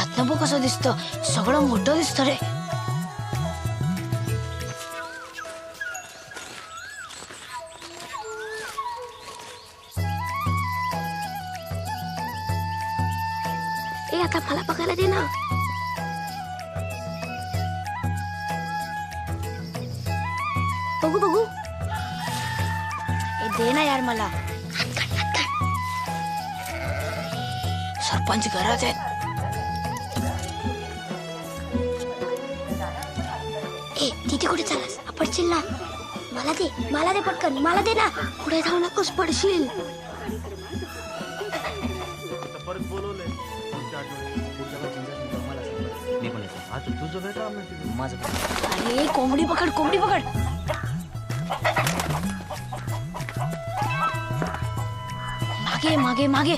यातनं बघ कसं दिसतं, सगळं मोठं दिसतं रे. ए आता मला बघायला दे ना. बघू बघू. ए दे ना यार मला. सरपंच घरात आहेत. ए तिथे कुठे चाललास? पडशील ना. मला दे पटकन, मला दे ना. पुढे जाऊ नकोस, पडशील. अरे कोंबडी पकड, कोंबडी पकड. मागे मागे मागे.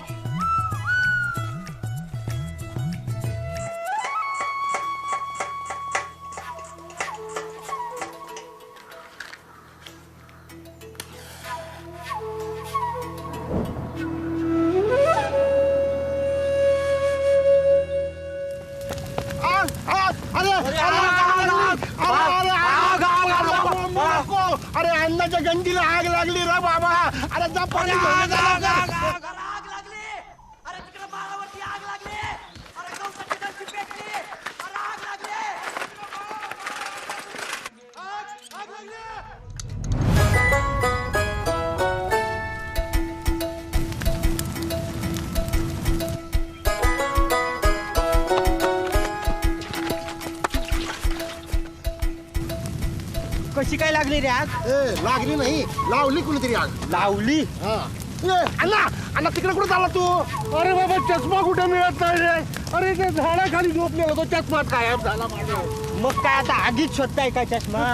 अरे अन्नाच्या गंजीला आग लागली रे बाबा. अरे जा पाणी घेऊन जा. आग लागली. अरे तिकडे बाळावरती आग लागली. अरे गवताची गंजी पेटली. अरे आग लागली. आग लागली. कशी काय लागली रे आग? लागली नाही, लावली कुणीतरी आग. लावली. अण्णा अण्णा तिकडे कुठे चालला तू? अरे बाबा चष्मा कुठे मिळत नाही रे. अरे ते झाडाखाली झोपलेला तो चष्मा गायब झाला माझा. मग काय आता आगीच शोधताय का चष्मा?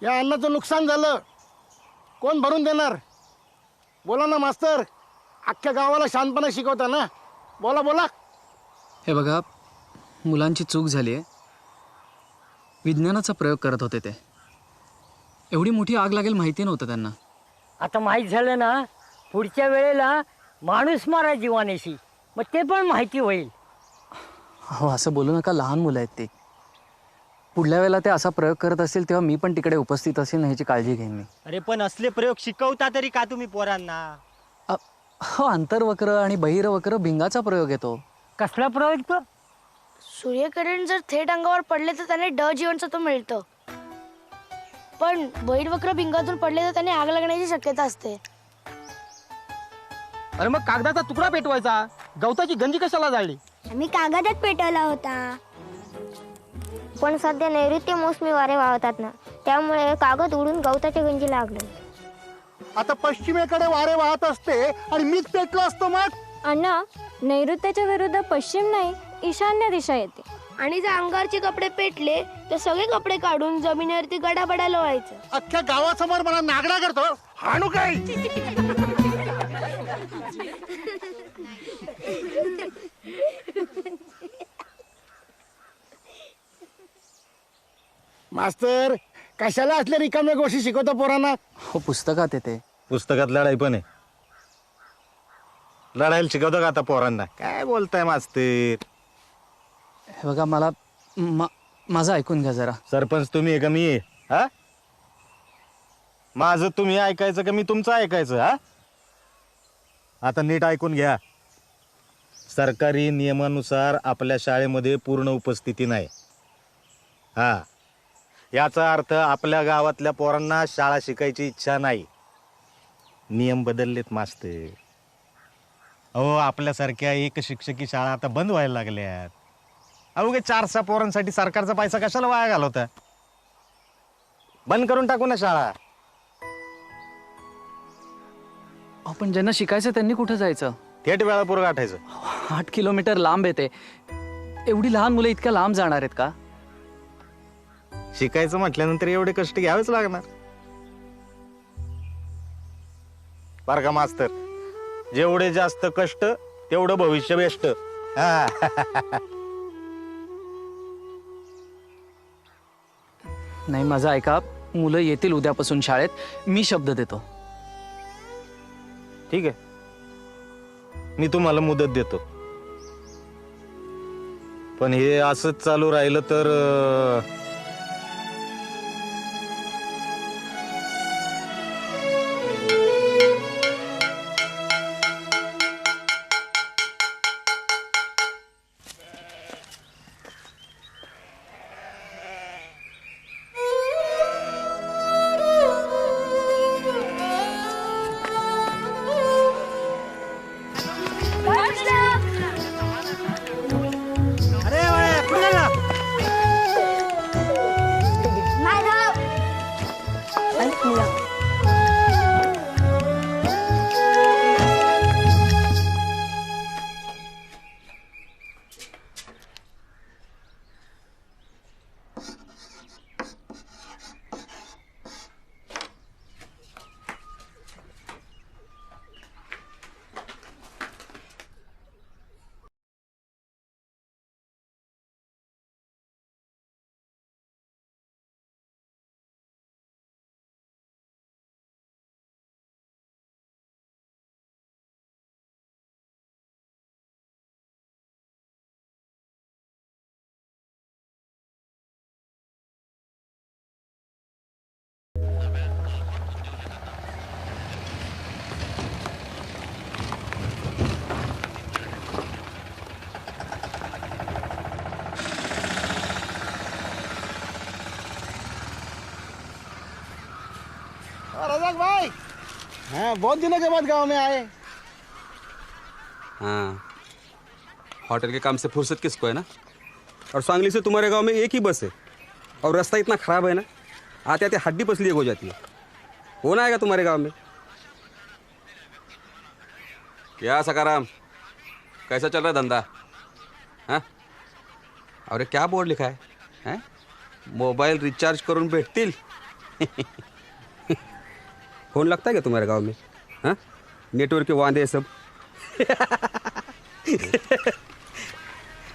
या अन्नाचं नुकसान झालं, कोण भरून देणार? बोला ना मास्तर, अख्ख्या गावाला शांतपणे शिकवता ना. बोला बोला. हे बघा, मुलांची चूक झाली आहे. विज्ञानाचा प्रयोग करत होते ते. एवढी मोठी आग लागेल माहिती नव्हतं त्यांना. आता माहीत झालं ना, पुढच्या वेळेला माणूस मारा जीवानेशी, मग ते पण माहिती होईल. हो असं बोलू नका, लहान मुलं आहेत ती. पुढल्या वेळेला ते असा प्रयोग करत असतील तेव्हा मी पण तिकडे उपस्थित असेल ना, ह्याची काळजी घेईन मी. अरे पण असले प्रयोग शिकवता तरी का तुम्ही पोरांना? हो, अंतर्वक्र आणि बहिर्वक्र भिंगाचा प्रयोग येतो. कसला प्रयोग तो? सूर्यकिरण जर थेट अंगावर पडले तर त्याने ड जीवनसत्व मिळतं, पण बहिर्वक्र भिंगातून पडले तर त्याने आग लागण्याची शक्यता असते. अरे मग कागदाचा तुकडा पेटवायचा, गवताची गंजी कशाला जाळली? आम्ही कागदात पेटवला होता. पण सध्या नैऋत्य मोसमी वारे वाहतात ना, त्यामुळे कागद उडून गवताच्या गंजी लागले. आता पश्चिमेकडे वारे वाहत असते आणि मीच पेटलो असतो मग. अण्णा, नैऋत्याच्या विरुद्ध पश्चिम नाही, ईशान्य दिशा येते. आणि जर अंगारचे कपडे पेटले तर सगळे कपडे काढून जमिनीवरती गडाबडा लोळायचं. अख्ख्या गावासमोर मला नागडा करतो. हाणू काय? मास्तर, कशाला असल्या रिकाम्या गोष्टी शिकवता पोरांना? हो, पुस्तकात येते. पुस्तकात लढाई पण आहे. लढायला शिकवतं का आता पोरांना? काय बोलताय मास्तर? हे बघा, मला माझं ऐकून घ्या जरा. सरपंच तुम्ही आहे का मी आहे? हा, माझं तुम्ही ऐकायचं का मी तुमचं ऐकायचं? हा, आता नीट ऐकून घ्या. सरकारी नियमानुसार आपल्या शाळेमध्ये पूर्ण उपस्थिती नाही. हा, याचा अर्थ आपल्या गावातल्या पोरांना शाळा शिकायची इच्छा नाही. नियम बदललेत मास्तर. अहो, आपल्यासारख्या एक शिक्षकी शाळा आता बंद व्हायला लागल्यात. अवघे 4-6 पोरांसाठी सरकारचा पैसा कशाला वाया घालवता? बंद करून टाकू ना शाळा. आपण ज्यांना शिकायचं त्यांनी कुठं जायचं? थेट वेळापूर गाठायचं. 8 किलोमीटर लांब येते. एवढी लहान मुलं इतक्या लांब जाणार आहेत का? शिकायचं म्हटल्यानंतर एवढे कष्ट घ्यावेच लागणार. बरं का मास्तर, जेवढे जास्त कष्ट तेवढं भविष्य बेस्ट. हा. नाही, माझं ऐका. मुलं येतील उद्यापासून शाळेत. मी शब्द देतो. ठीक आहे, मी तुम्हाला मुदत देतो. पण हे असंच चालू राहिलं तर रजाक भाई, हाँ बहुत दिनों के बाद गांव में आए. हाँ, होटल के काम से फुर्सत किसको है ना. और सांगली से तुम्हारे गांव में एक ही बस है और रास्ता इतना खराब है ना, आते आते हड्डी पसली एक हो जाती है. कौन आएगा तुम्हारे गांव में? क्या सकाराम, कैसा चल रहा है धंधा? हाँ, अरे क्या बोर्ड लिखा है? हैं? मोबाइल रिचार्ज करून भेटतील. फोन लगता है क्या तुम्हारे गांव में? हाँ, नेटवर्क के वांदे सब.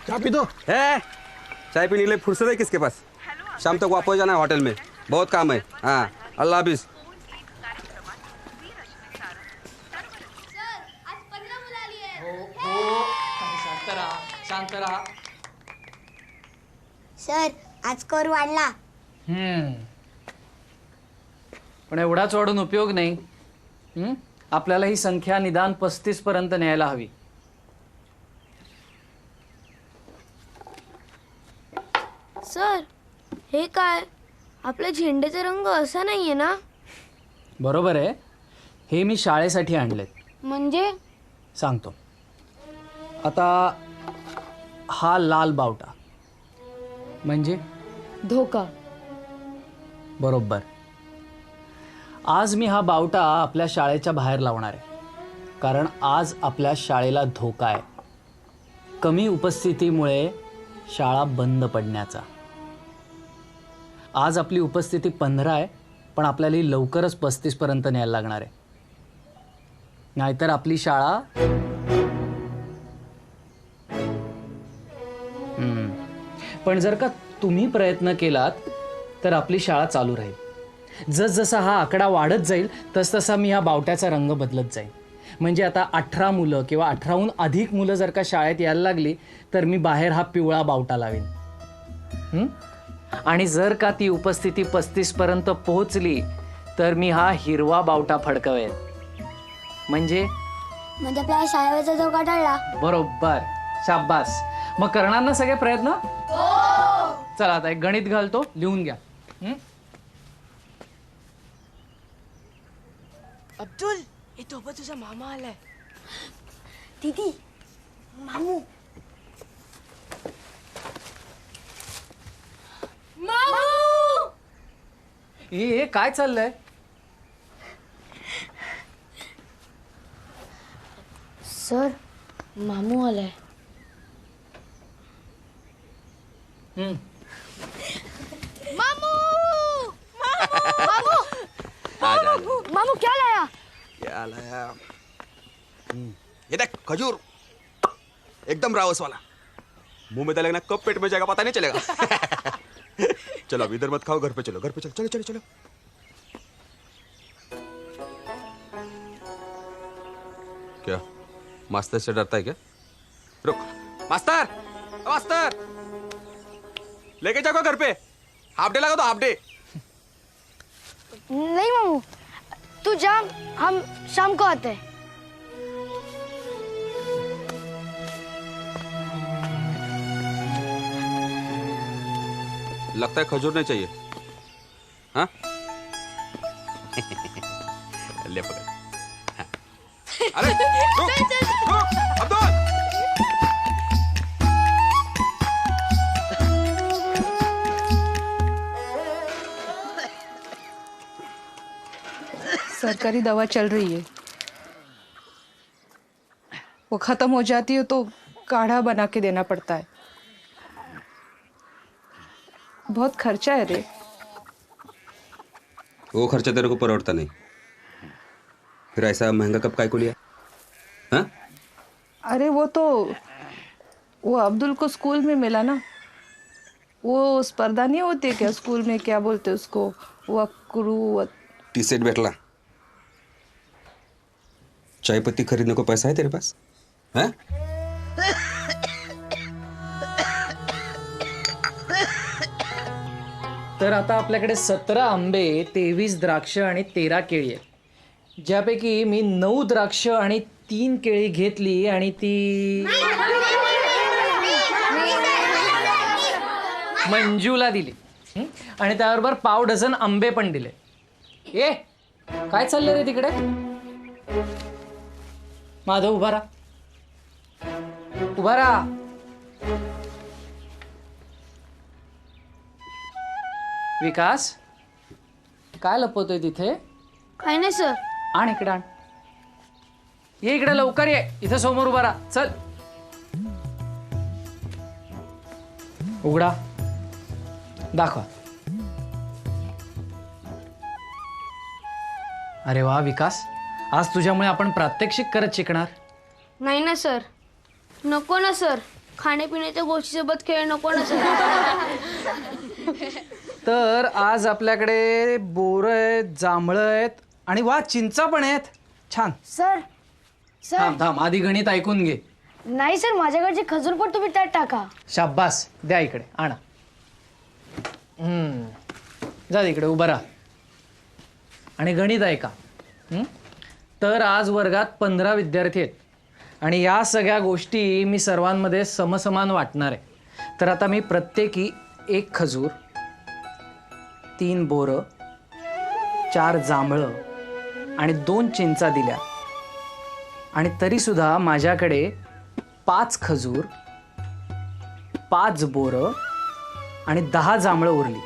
चाय पी दो. चाय पीने के लिए फुर्सत है किसके पास? शाम तक वापस जाना है होटल में, बहुत काम है. हाँ, अल्लाह हाफिज. शांत रहा. सर आज स्कोर वाढला. पण एवढाच वाढून उपयोग नाही. आपल्याला ही संख्या निदान 35 पर्यंत न्यायला हवी. सर, हे काय? आपल्या झेंड्याचा रंग असा नाहीये ना? बरोबर आहे. हे मी शाळेसाठी आणलेत. म्हणजे सांगतो. आता हा लाल बावटा म्हणजे धोका. बरोबर. आज मी हा बावटा आपल्या शाळेच्या बाहेर लावणार आहे, कारण आज आपल्या शाळेला धोका आहे. कमी उपस्थितीमुळे शाळा बंद पडण्याचा. आज आपली उपस्थिती 15 आहे, पण आपल्याला ही लवकरच 35 पर्यंत न्यायला लागणार आहे. नाहीतर आपली शाळा पण जर का तुम्ही प्रयत्न केलात तर आपली शाळा चालू राहील. जसजसा हा आकडा वाढत जाईल तसतसा मी हा बावट्याचा रंग बदलत जाईल. म्हणजे आता 18 मुलं किंवा 18हून अधिक मुलं जर का शाळेत यायला लागली तर मी बाहेर हा पिवळा बावटा लावेन. आणि जर का ती उपस्थिती 35 पर्यंत पोहोचली तर मी हा हिरवा बावटा फडकवेन. म्हणजे आपल्या शाळेचा धोका टळला. बरोबर. शाबास. मग करणार ना सगळे प्रयत्न? चला आता एक गणित घालतो, लिहून घ्या. अब्दुल, हे तो बघ तुझा मामा आलाय. दीदी, मामू. हे काय चाललंय? सर मामू आलाय. मामू क्या लाया? क्या लाया? ये देख खजूर, एकदम रावस वाला. मुंह में डालेगा ना कब पेट में जाएगा पता नहीं चलेगा. चलो अब इधर मत खाओ, घर पे चलो, घर पे चलो, चलो चलो चलो. क्या मास्टर से डरता है क्या? रुक, मास्टर, मास्टर, लेके जाओ घर पे. हाफ डे लगा दो, हाफ डे. नहीं मामू, तू जा, हम शाम को आते हैं. लगता है खजूर नहीं चाहिए. हाँ ले पकड़. हाँ. अरे रुक, रुक, अब्दुल. सरकारी दवा चल रही है, वो खत्म हो जाती है तो काढ़ा बना के देना पड़ता है. बहुत खर्चा है रे. वो खर्चा तेरे को परवड़ता नहीं. फिर ऐसा महंगा कप काय को लिया? हाँ? अरे वो अब्दुल को स्कूल में मिला ना. वो स्पर्धा नहीं होती क्या स्कूल में, क्या बोलते उसको, वक्रू टी सेट बैठला. चाय पत्ती खरीदने को पैसा है तेरे पास? हाँ? तर आता आपल्याकडे 17 आंबे, 23 द्राक्ष आणि 13 केळी आहेत, ज्यापैकी मी 9 द्राक्ष आणि 3 केळी घेतली आणि ती मंजूला दिली. आणि त्याबरोबर पाव डझन आंबे पण दिले. ए काय चाललंय रे तिकडे? माधव उभा राहा, उभा राहा. विकास काय लपवतोय तिथे? काय नाही सर. आण इकडे, आण. ये इकडे लवकर ये, इथे समोर उभा राहा. चल उघडा, दाखवा. अरे वा विकास, आज तुझ्यामुळे आपण प्रात्यक्षिक करत शिकणार. नाही ना सर, नको ना सर, खाण्यापिण्याच्या गोष्टीसोबत खेळ नको ना सर. तर आज आपल्याकडे बोरं आहेत, जांभळं आहेत आणि वा चिंचा पण आहेत. छान. सर सर थांब थांब, आधी गणित ऐकून घे. नाही सर, माझ्याकडचे खजूर पण तुम्ही त्यात टाका. शाब्बास, द्या इकडे, आणा. जा इकडे उभा राहा आणि गणित ऐका. तर आज वर्गात 15 विद्यार्थी आहेत आणि या सगळ्या गोष्टी मी सर्वांमध्ये समसमान वाटणार आहे. तर आता मी प्रत्येकी 1 खजूर, 3 बोरं, 4 जांभळं आणि 2 चिंचा दिल्या आणि तरीसुद्धा माझ्याकडे 5 खजूर, 5 बोरं आणि 10 जांभळं उरली.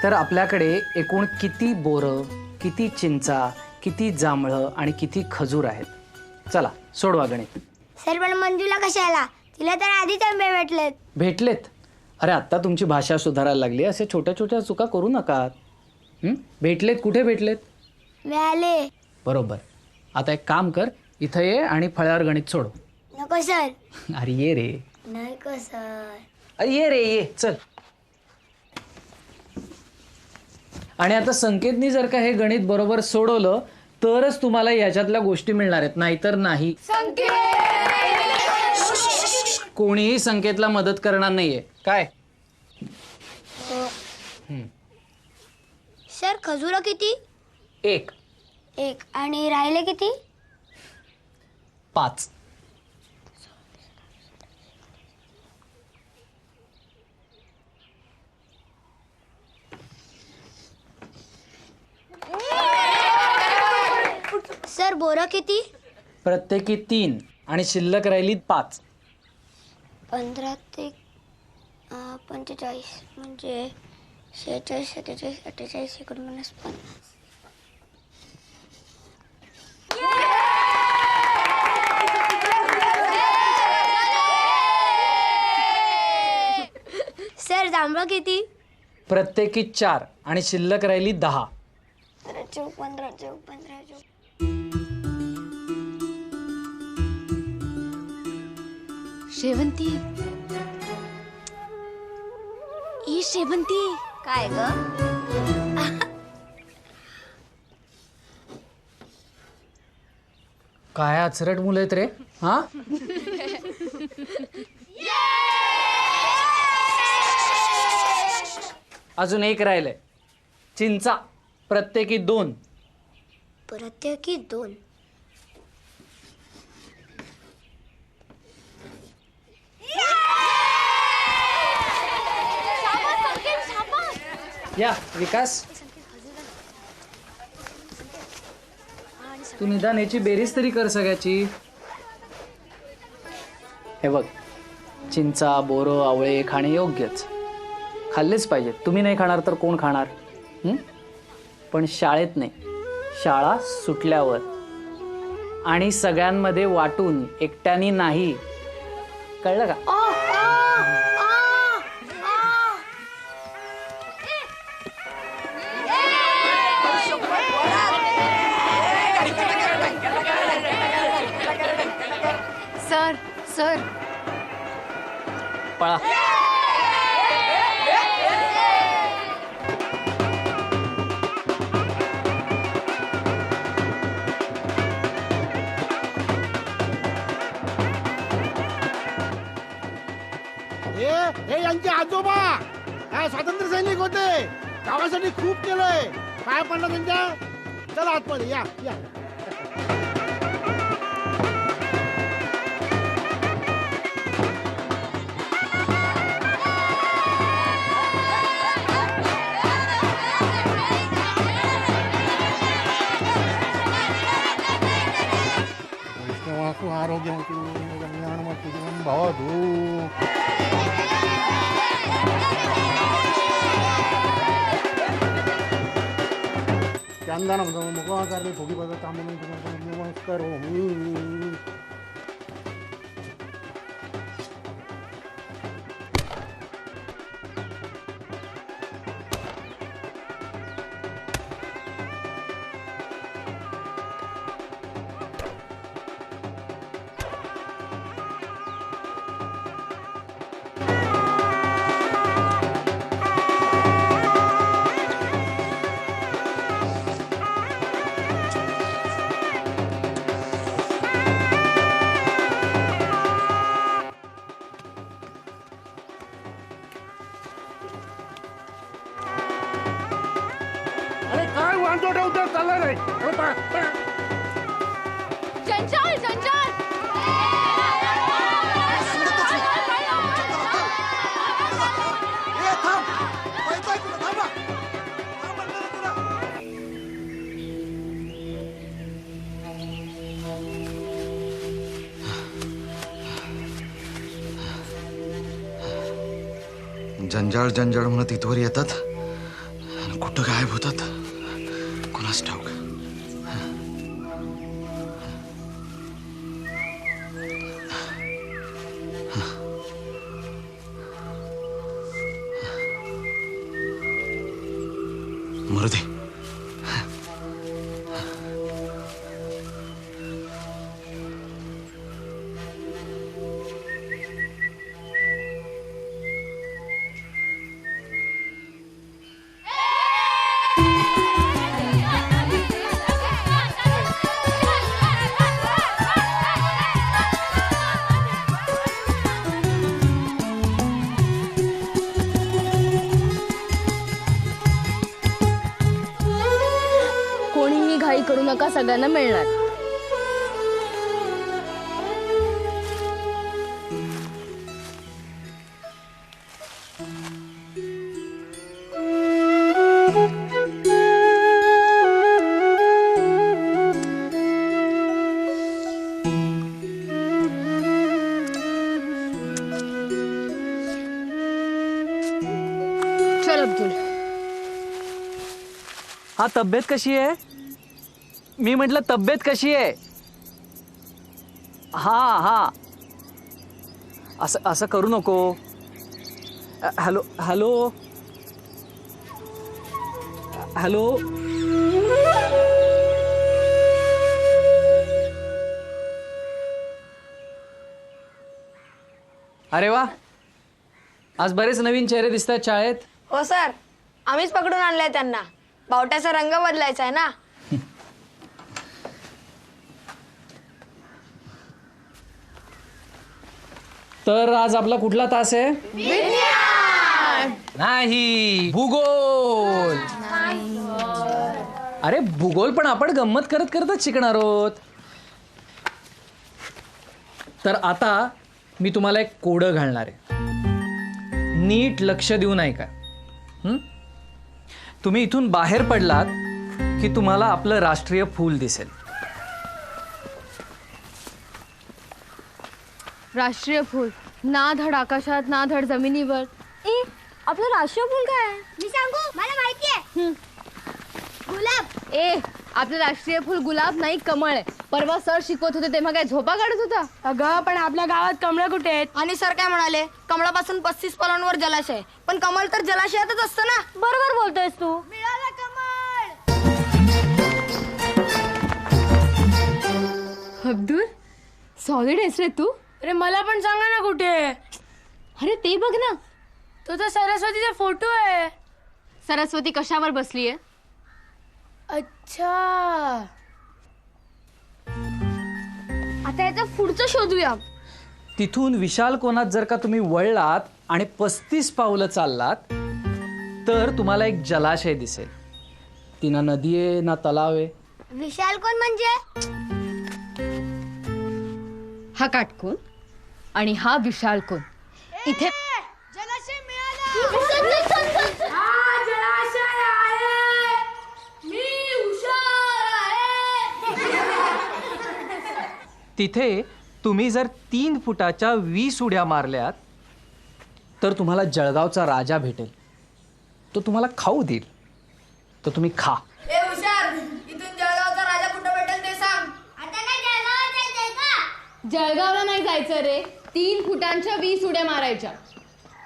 तर आपल्याकडे एकूण किती बोरं, किती चिंचा, किती जांभळं आणि किती खजूर आहेत? चला सोडवा गणित. सर पण मंजूला कशाला? तिला तर आधीच आंबे भेटलेत. भेटलेत? अरे आत्ता तुमची भाषा सुधारायला लागली, असे छोट्या छोट्या चुका करू नका. भेटलेत, कुठे भेटलेत? मिळाले. बरोबर. आता एक काम कर, इथं ये आणि फळ्यावर गणित सोडव. नको सर. अरे ये रे. नको सर. अरे ये रे, ये चल. आणि आता संकेतनी जर का हे गणित बरोबर सोडवलं तरच तुम्हाला याच्यातल्या गोष्टी मिळणार आहेत, नाहीतर नाही. कोणीही संकेतला मदत करणार नाहीये. काय? सर खजूर किती? 1. आणि राहिले किती? 5. सर बोरं किती? प्रत्येकी 3 आणि शिल्लक राहिली 5. 15 ते 45 म्हणजे 46, 47, 48, 49, 50. जांभळं किती? प्रत्येकी 4 आणि शिल्लक राहिली 10. 15. शेवंती ई शेवंती काय ग? काय अचरट मुलं आहेत रे हा. अजून एक राहिलंय. चिंचा प्रत्येकी 2. प्रत्येकी 2. या विकास, तू निदान याची बेरीज तरी कर सगळ्याची. हे बघ, चिंचा, बोरं, आवळे खाणे योग्यच, खाल्लेच पाहिजेत. तुम्ही नाही खाणार तर कोण खाणार? पण शाळेत नाही, शाळा सुटल्यावर आणि सगळ्यांमध्ये वाटून, एकट्याने नाही. कळलं का? सर सर पळा. हे यांचे आजोबा स्वातंत्र्य सैनिक होते, गावासाठी खूप केलंय. काय पडलं त्यांच्या? चला आतमध्ये या या. आरोग्य भावा चंदन मुखाकारली फुगी बघत नमस्कार. जंजाळ जंजाळ. जंजाळ जंजाळ म्हणत इथवर येतात आणि कुठं गायब होतात कोणास ठाऊक. मरू दे. कोणीही घाई करू नका, सगळ्यांना मिळणार. चल अब्दुल. हा, तब्येत कशी आहे? मी म्हटलं तब्येत कशी आहे? हा हा, असं असं करू नको. Hello hello hello. अरे वा, आज बरेच नवीन चेहरे दिसत आहेत शाळेत. हो सर, आम्हीच पकडून आणलाय त्यांना. बावट्याचा रंग बदलायचा आहे ना. तर आज आपला कुठला तास आहे? नाही, भूगोल. अरे भूगोल पण आपण गंमत करत करतच शिकणार आहोत. तर आता मी तुम्हाला एक कोडं घालणार आहे, नीट लक्ष देऊन ऐका. तुम्ही इथून बाहेर पडलात की तुम्हाला आपलं राष्ट्रीय फूल दिसेल. राष्ट्रीय फूल ना धड आकाशात ना धड जमिनीवर. ए, आपलं राष्ट्रीय फूल काय आहे? मी सांगू, मला माहिती आहे. गुलाब. ए, आपलं राष्ट्रीय फूल गुलाब नाही, कमळ आहे. परवा सर शिकवत होते तेव्हा काय झोपा काढत होता? अगं पण आपल्या गावात कमळं कुठे आहेत? आणि सर काय म्हणाले, कमळापासून 35 पावलांवर जलाशय. पण कमळ तर जलाशयातच असतं ना. बरोबर बोलतोयस तू. मिळालं कमळ. अब्दुल, सॉलिड आहेस रे तू. अरे मला पण सांगा ना कुठे. अरे ते बघ ना, तो तर सरस्वतीचा फोटो आहे. सरस्वती कशावर बसलीये? अच्छा, आता याचं पुढचं शोधूया. तिथून विशाल कोणात जर का तुम्ही वळलात आणि 35 पावलं चाललात तर तुम्हाला एक जलाशय दिसेल. ती ना नदी आहे ना तलाव आहे. विशाल कोण म्हणजे? हा काटकोन आणि हा विशाल कोण. इथे जलाशय मिळाला. हा जलाशय आहे. मी हुशार आहे. तिथे तुम्ही जर 3 फुटाच्या 20 उड्या मारल्यात तर तुम्हाला जळगावचा राजा भेटेल. तो तुम्हाला खाऊ देईल. तो तुम्ही खा. ए हुशार, इथून जळगावचा राजा कुठं भेटेल ते सांग. आता काय जळगावात जायचंय का? जळगावला नाही जायचं रे. 3 फुटांच्या 20 उड्या मारायच्या.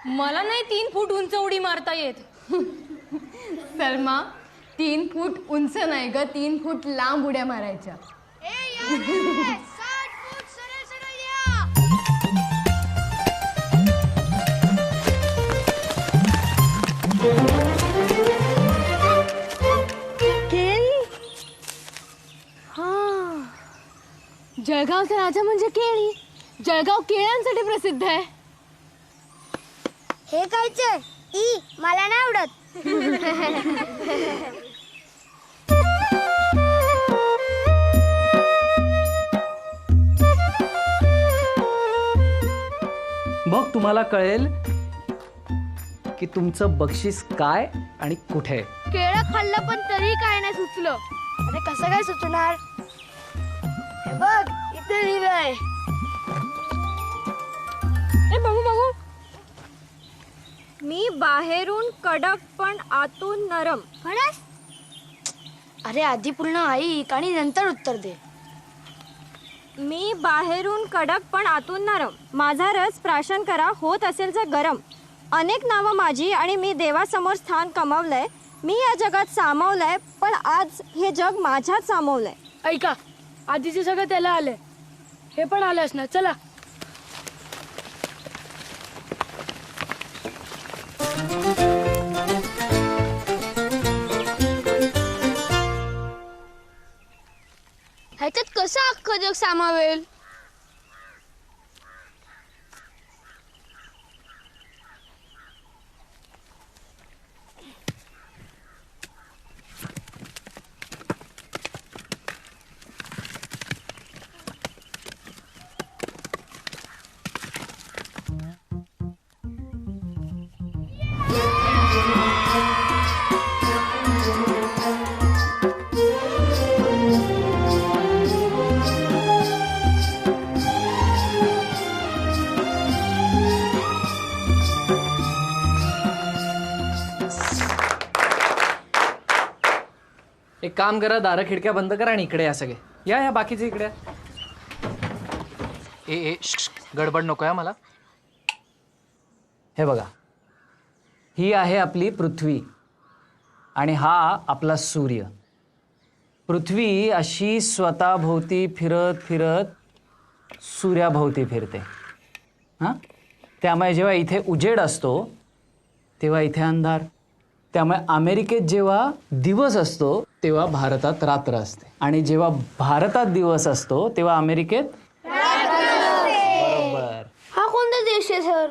मला नाही 3 फूट उंच उडी मारता येत. सलमा, 3 फूट उंच नाही ग, 3 फूट लांब उड्या मारायच्या. जळगावचा राजा म्हणजे केळी. जळगाव केळ्यांसाठी प्रसिद्ध आहे. हे खायचंय? मला नाही आवडत. मग तुम्हाला कळेल की तुमचं बक्षीस काय आणि कुठे आहे. केळं खाल्लं पण तरी काय नाही सुचलं. अरे कसं काय सुचणार? हे बघ इथे लिहिलंय. ए बघू बघू. मी बाहेरून कडक पण आतून नरम. खरंच? अरे आधी पूर्ण ऐक आणि नंतर उत्तर दे. मी बाहेरून कडक पण आतून नरम. माझा रस प्राशन करा, होत असेल जर गरम. अनेक नावं माझी आणि मी देवासमोर स्थान कमावलंय. मी या जगात सामावलंय पण आज हे जग माझ्यात सामावलंय. ऐका, आधीचे सगळं त्याला आलंय, हे पण आलंच ना. चला. ह्याच्यात कसं अख्खं जग सामावेल? एक काम करा, दारं खिडक्या बंद करा आणि इकडे या सगळे. या बाकीचे इकडे. ए ए गडबड नको आहे मला. हे बघा, ही आहे आपली पृथ्वी आणि हा आपला सूर्य. पृथ्वी अशी स्वतःभोवती फिरत फिरत सूर्याभोवती फिरते. हां, त्यामुळे जेव्हा इथे उजेड असतो तेव्हा इथे अंधार. त्यामुळे अमेरिकेत जेव्हा दिवस असतो तेव्हा भारतात रात्र असते आणि जेव्हा भारतात दिवस असतो तेव्हा अमेरिकेत बरोबर. हा कोणता देश आहे सर?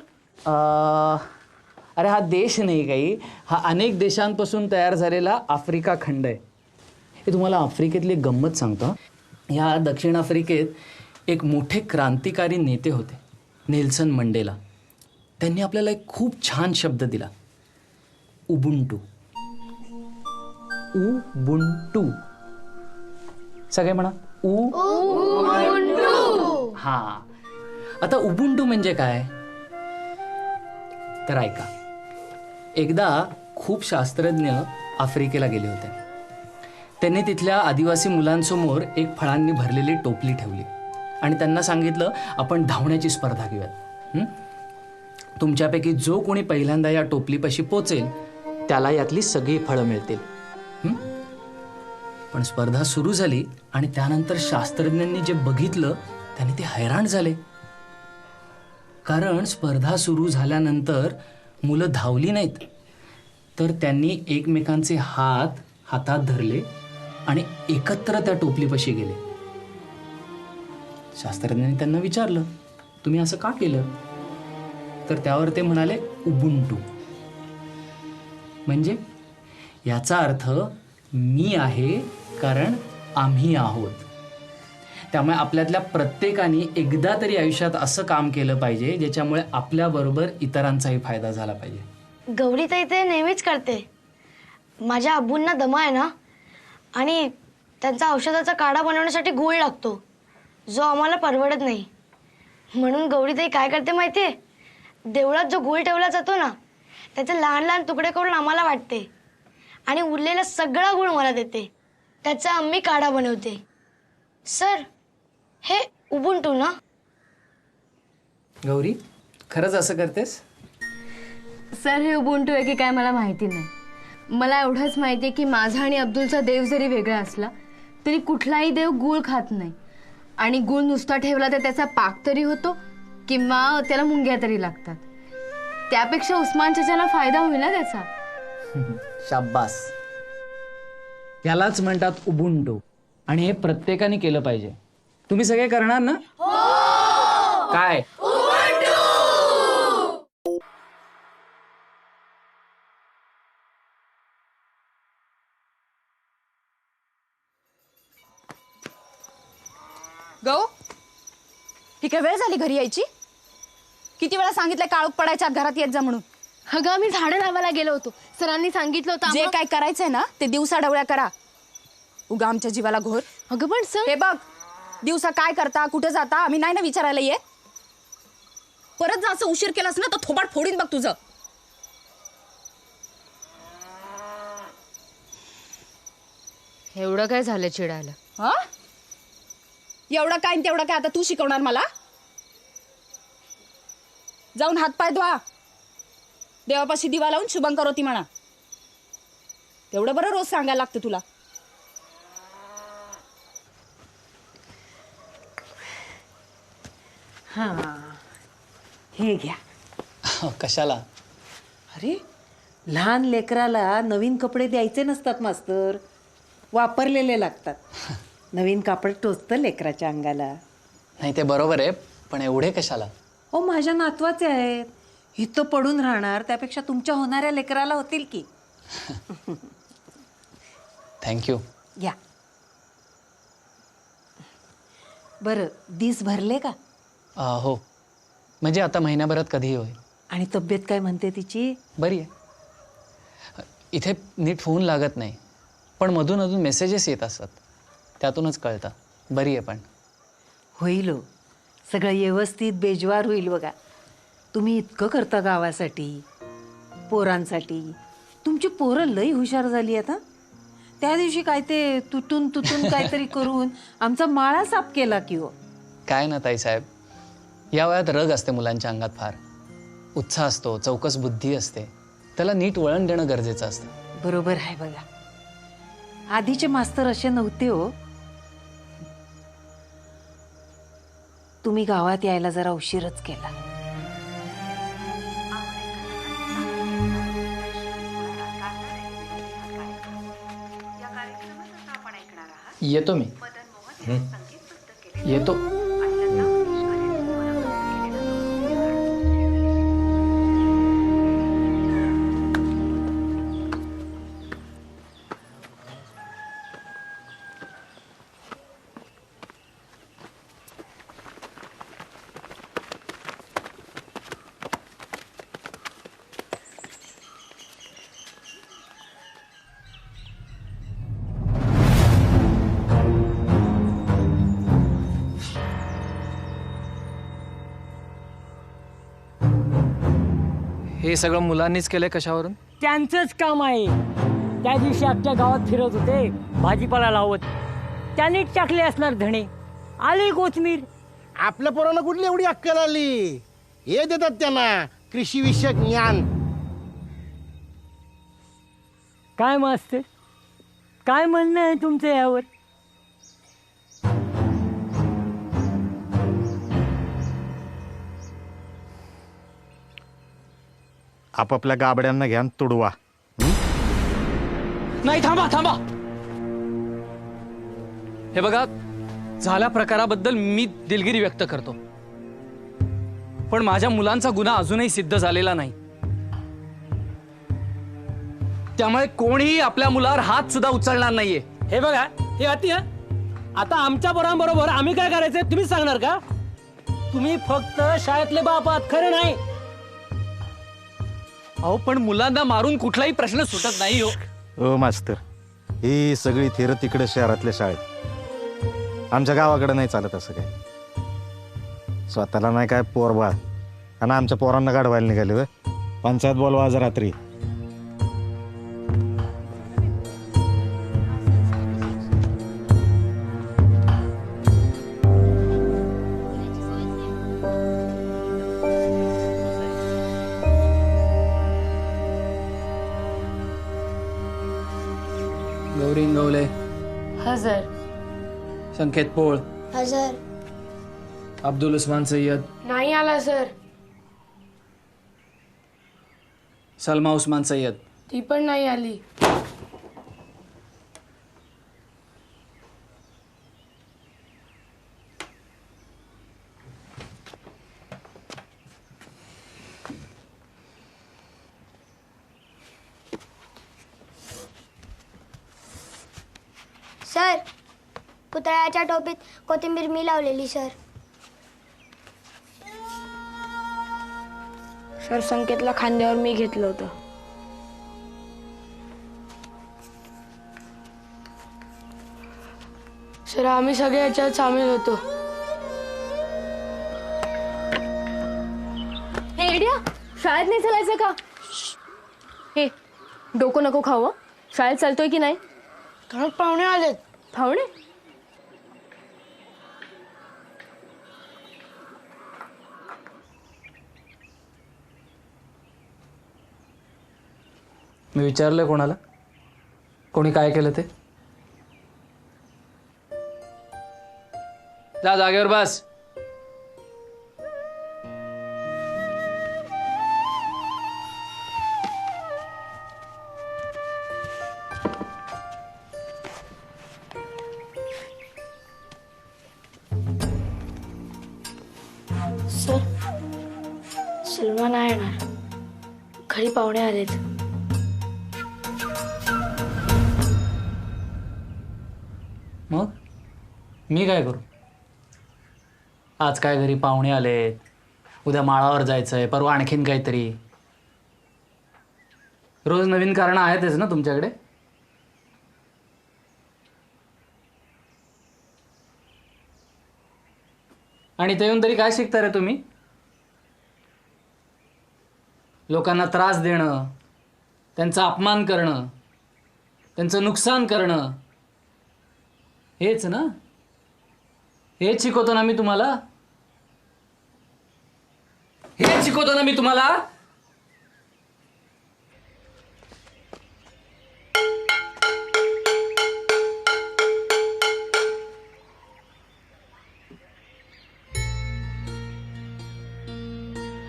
अरे हा देश नाही काही, हा अनेक देशांपासून तयार झालेला आफ्रिका खंड आहे. हे तुम्हाला आफ्रिकेतली गंमत सांगतो. ह्या दक्षिण आफ्रिकेत एक मोठे क्रांतिकारी नेते होते, नेल्सन मंडेला. त्यांनी आपल्याला एक खूप छान शब्द दिला, उबुंटू. उबुंटू. सगळे म्हणा उबुंटू. हा, आता उबुंटू म्हणजे काय तर ऐका. एकदा खूप शास्त्रज्ञ आफ्रिकेला गेले होते. त्यांनी तिथल्या आदिवासी मुलांसमोर एक फळांनी भरलेली टोपली ठेवली आणि त्यांना सांगितलं आपण धावण्याची स्पर्धा घेऊयात. तुमच्यापैकी जो कोणी पहिल्यांदा या टोपलीपाशी पोचेल त्याला यातली सगळी फळं मिळतील. पण स्पर्धा सुरू झाली आणि त्यानंतर शास्त्रज्ञांनी जे बघितलं त्यांनी ते हैराण झाले. कारण स्पर्धा सुरू झाल्यानंतर मुलं धावली नाहीत, तर त्यांनी एकमेकांचे हात हातात धरले आणि एकत्र त्या टोपलीपाशी गेले. शास्त्रज्ञांनी त्यांना विचारलं तुम्ही असं का केलं, तर त्यावर ते म्हणाले उबुंटू. म्हणजे याचा अर्थ मी आहे कारण आम्ही आहोत. त्यामुळे आपल्यातल्या प्रत्येकाने एकदा तरी आयुष्यात असं काम केलं पाहिजे ज्याच्यामुळे आपल्याबरोबर इतरांचाही फायदा झाला पाहिजे. गौरी ताई ते नेहमीच करते. माझ्या आबूंना दमा आहे ना, आणि त्यांचा औषधाचा काढा बनवण्यासाठी गूळ लागतो जो आम्हाला परवडत नाही. म्हणून गौरी ताई काय करते माहितीये, देवळात जो गूळ ठेवला जातो ना त्याचे लहान लहान तुकडे करून आम्हाला वाटते आणि उरलेला सगळा गूळ मला देते. त्याचा आम्ही काढा बनवते. सर, हे उबुंटू ना? गौरी खरंच असं करतेस? सर, हे उबुंटू आहे की काय मला माहिती नाही. मला एवढंच माहिती आहे की माझा आणि अब्दुलचा देव जरी वेगळा असला तरी कुठलाही देव गूळ खात नाही. आणि गूळ नुसता ठेवला तर त्याचा पाक तरी होतो किंवा त्याला मुंग्या तरी लागतात. त्यापेक्षा उस्मान चाचाला फायदा होईल ना त्याचा. शाब्बास. यालाच म्हणतात उबुंटू आणि हे प्रत्येकाने केलं पाहिजे. तुम्ही सगळे करणार ना? काय गौ, ही काय वेळ झाली घरी यायची? किती वेळा सांगितलं काळोख पडायच्या आत घरात येत जा म्हणून. अगं मी झाडं लावायला गेलो होतो. सरांनी सांगितलं होतं जे काय करायचंय ना ते दिवसा डवळ्या करा. उगा आमच्या जीवाला घोर. अगं पण सर, हे बघ, दिवसा काय करता कुठे जाता आम्ही नाही ना विचारायला येत. परत जर असं उशीर केलास ना तर थोबाड फोडीन बघ तुझं. एवढं काय झालं चिडायला? हा, एवढं काय आणि तेवढं काय आता तू शिकवणार मला? जाऊन हातपाय धुवा, देवापाशी दिवा लावून शुभं करोती म्हणा. तेवढं बरं रोज सांगायला लागतं तुला. हा, हे घ्या. कशाला? अरे, लहान लेकराला नवीन कपडे द्यायचे नसतात मास्तर, वापरलेले लागतात. नवीन कापड टोचतं लेकराच्या अंगाला. नाही ते बरोबर आहे, पण एवढे कशाला? ओ, माझ्या नातवाचे आहेत. इथं पडून राहणार त्यापेक्षा तुमच्या होणाऱ्या लेकराला होतील की. थँक्यू. घ्या. बरं, दिस भरले का? हो, म्हणजे आता महिन्याभरात कधीही होईल. आणि तब्येत काय म्हणते तिची? बरी आहे. इथे नीट फोन लागत नाही, पण मधून अधून मेसेजेस येत असतात, त्यातूनच कळतं बरी आहे. पण होईल हो, सगळं व्यवस्थित बेजवार होईल बघा. तुम्ही इतकं करता गावासाठी, पोरांसाठी. तुमची पोरं लई हुशार झाली आता. त्या दिवशी काय ते तुटून काहीतरी करून आमचा माळा साफ केला की हो. काय ना ताईसाहेब, या वयात रग असते मुलांच्या अंगात फार. उत्साह असतो, चौकस बुद्धी असते. त्याला नीट वळण देणं गरजेचं असतं. बरोबर आहे बघा. आधीचे मास्तर असे नव्हते हो. तुम्ही गावात यायला जरा उशीरच केला. येतो मी. येतो. हे सगळं मुलांनीच केलंय कशावरून? त्यांचंच काम आहे. त्या दिवशी अख्ख्या गावात फिरत होते भाजीपाला लावत. त्यांनी टाकले असणार धणे. आली कोथमीर. आपल्या पोरांना कुठली एवढी अक्कल आली? हे देतात त्यांना कृषी विषयक ज्ञान. काय मास्तर, काय म्हणणं आहे तुमचं यावर? आपापल्या गाबड्यांना घ्या आणि तुडवा. नाही, थांबा थांबा. हे बघा, झाल्या प्रकाराबद्दल मी दिलगिरी व्यक्त करतो, पण माझ्या मुलांचा गुन्हा अजूनही सिद्ध झालेला नाही. त्यामुळे कोणीही आपल्या मुलावर हात सुद्धा उचलणार नाहीये. हे बघा, हे अति आता आमच्या पोरांबरोबर आम्ही काय करायचंय तुम्हीच सांगणार का? तुम्ही फक्त शाळेतले बाप आहात, खरं नाही? अहो, पण मुलांना मारून कुठलाही प्रश्न सुटत नाही हो. ओ मास्तर, ही सगळी थेर तिकडे शहरातल्या शाळेत. आमच्या गावाकडे नाही चालत असं काय. स्वतःला नाही काय पोरबाळ आणि आमच्या पोरांना गाडवायला निघाले व पंचायत बोलवा आज रात्री. गौरी इंगवले, हजर. संकेत पोळ, हजर. अब्दुल उस्मान सय्यद, नाही आला सर. सलमा उस्मान सय्यद, ती पण नाही आली. सर, पुतळ्याच्या टोपीत कोथिंबीर मी लावलेली सर. सर, संकेतला खांद्यावर मी घेतलं होतं. सर, आम्ही सगळे याच्यात सामील होतो. हे इडिया, शाळेत नाही चालायचं का? हे डोकं नको खावं. शाळेत चालतोय की नाही? घरात पाहुणे आलेत. पाहुणे? मी विचारलंय कोणाला, कोणी काय केलं ते? जा जागेवर बस. सर, सलमा नाही येणार. घरी पाहुणे आलेत. मग मी काय करू? आज काय घरी पाहुणे आलेत, उद्या माळावर जायचंय, परवा आणखीन काहीतरी. रोज नवीन कारणं आहेतच ना तुमच्याकडे. आणि ते येऊन तरी काय शिकता रे तुम्ही? लोकांना त्रास देणं, त्यांचा अपमान करणं, त्यांचं नुकसान करणं, हेच ना? हेच शिकवतो ना मी तुम्हाला. हेच शिकवतो ना मी तुम्हाला.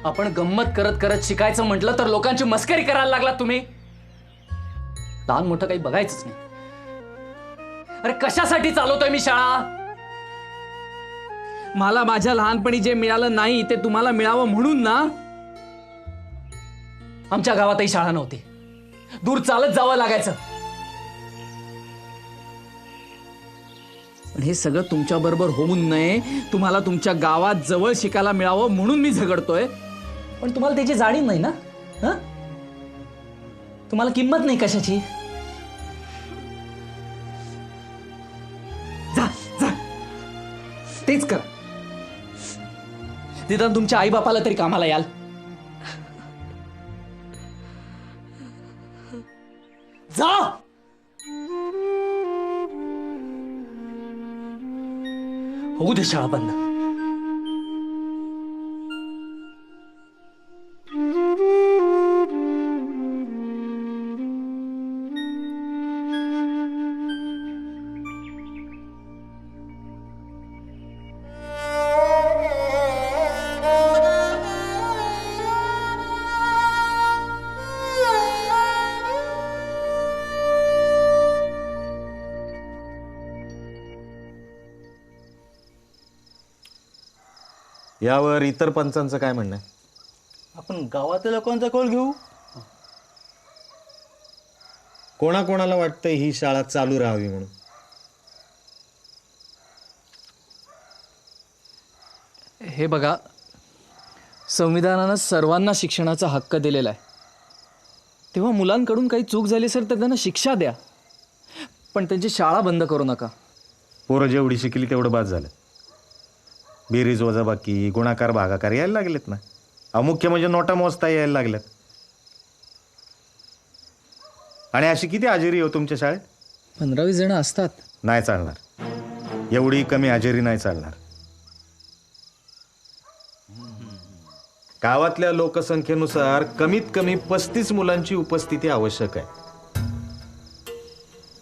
आपण गंमत करत करत शिकायचं म्हटलं तर लोकांची मस्करी करायला लागलात तुम्ही. लहान मोठं काही बघायचंच नाही. अरे कशासाठी चालवतोय मी शाळा? मला माझ्या लहानपणी जे मिळालं नाही ते तुम्हाला मिळावं म्हणून ना. आमच्या गावातही शाळा नव्हती, दूर चालत जावं लागायचं. पण हे सगळं तुमच्या बरोबर होऊन नये, तुम्हाला तुमच्या गावात जवळ शिकायला मिळावं म्हणून मी झगडतोय. पण तुम्हाला त्याची जाणीव नाही ना. हं? तुम्हाला किंमत नाही कशाची. जा जा तेच कर. तिथं तुमच्या आई बापाला तरी कामाला याल. जा. होऊ दे शाळा बंद. यावर इतर पंचांचं काय म्हणणं आहे? आपण गावातल्या लोकांचा कौल घेऊ. कोणाकोणाला वाटतंय ही शाळा चालू राहावी म्हणून? हे बघा, संविधानानं सर्वांना शिक्षणाचा हक्क दिलेला आहे. तेव्हा मुलांकडून काही चूक झाली असेल तर त्यांना शिक्षा द्या, पण त्यांची शाळा बंद करू नका. पोरं जेवढी शिकली तेवढं बाद झालं. बेरीज वजाबाकी गुणाकार भागाकार यायला लागलेत ना. मुख्य म्हणजे नोटा मोजता यायला लागल्यात. आणि अशी किती हजेरी हो तुमच्या शाळेत? 15-20 जण असतात. नाही चालणार, एवढी कमी हजेरी नाही चालणार. गावातल्या लोकसंख्येनुसार कमीत कमी 35 मुलांची उपस्थिती आवश्यक आहे.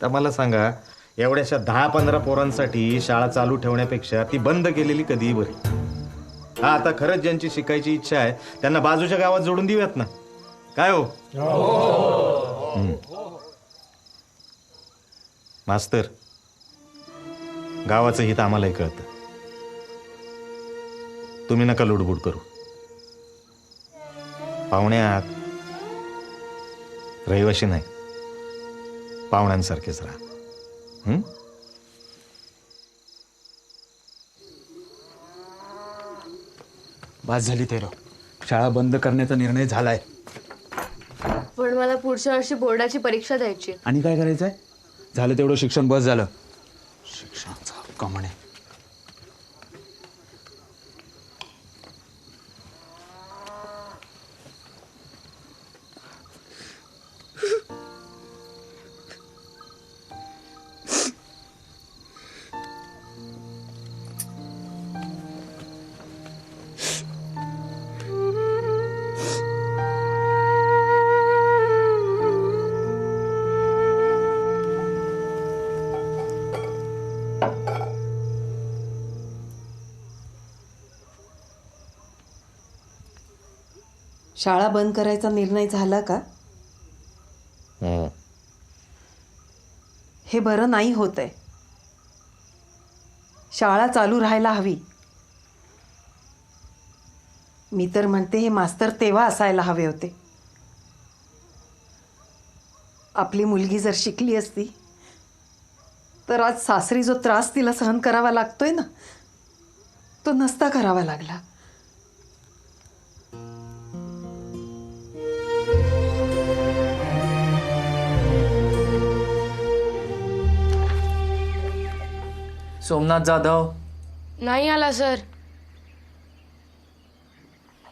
तर मला सांगा, एवढ्याशा 10-15 पोरांसाठी शाळा चालू ठेवण्यापेक्षा ती बंद केलेली कधीही बरी. हा, आता खरंच ज्यांची शिकायची इच्छा आहे त्यांना बाजूच्या गावात जोडून देऊयात ना. काय हो? मास्तर, गावाचं हित आम्हालाही कळतं. तुम्ही नका लुडबुड करू. पाहुण्यात रहिवाशी नाही, पाहुण्यांसारखेच राहा. बस झाली तेरो. शाळा बंद करण्याचा निर्णय झालाय. पण मला पुढच्या वर्षी बोर्डाची परीक्षा द्यायची. आणि काय करायचंय? झालं तेवढं शिक्षण बस झालं. शिक्षणाचा हक्क म्हणे. शाळा बंद करायचा निर्णय झाला का? हे बरं नाही होत आहे. शाळा चालू राहायला हवी. मी तर म्हणते हे मास्तर तेव्हा असायला हवे होते. आपली मुलगी जर शिकली असती तर आज सासरी जो त्रास तिला सहन करावा लागतोय ना, तो नसता करावा लागला. सोमनाथ जाधव नाही आला सर.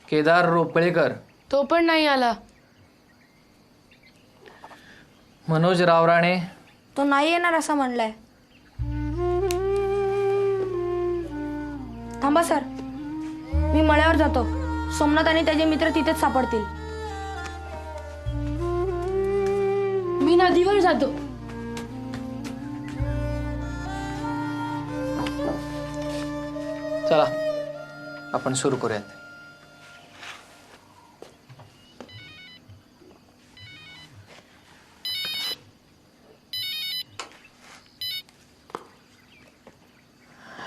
केदार रोपळेकर तो पण नाही आला. मनोज रावराणे तो नाही येणार असं म्हणलाय. थांबा सर, मी मळ्यावर जातो. सोमनाथ आणि त्याचे मित्र तिथेच सापडतील. मी नदीवर जातो. चला आपण सुरू करूयात.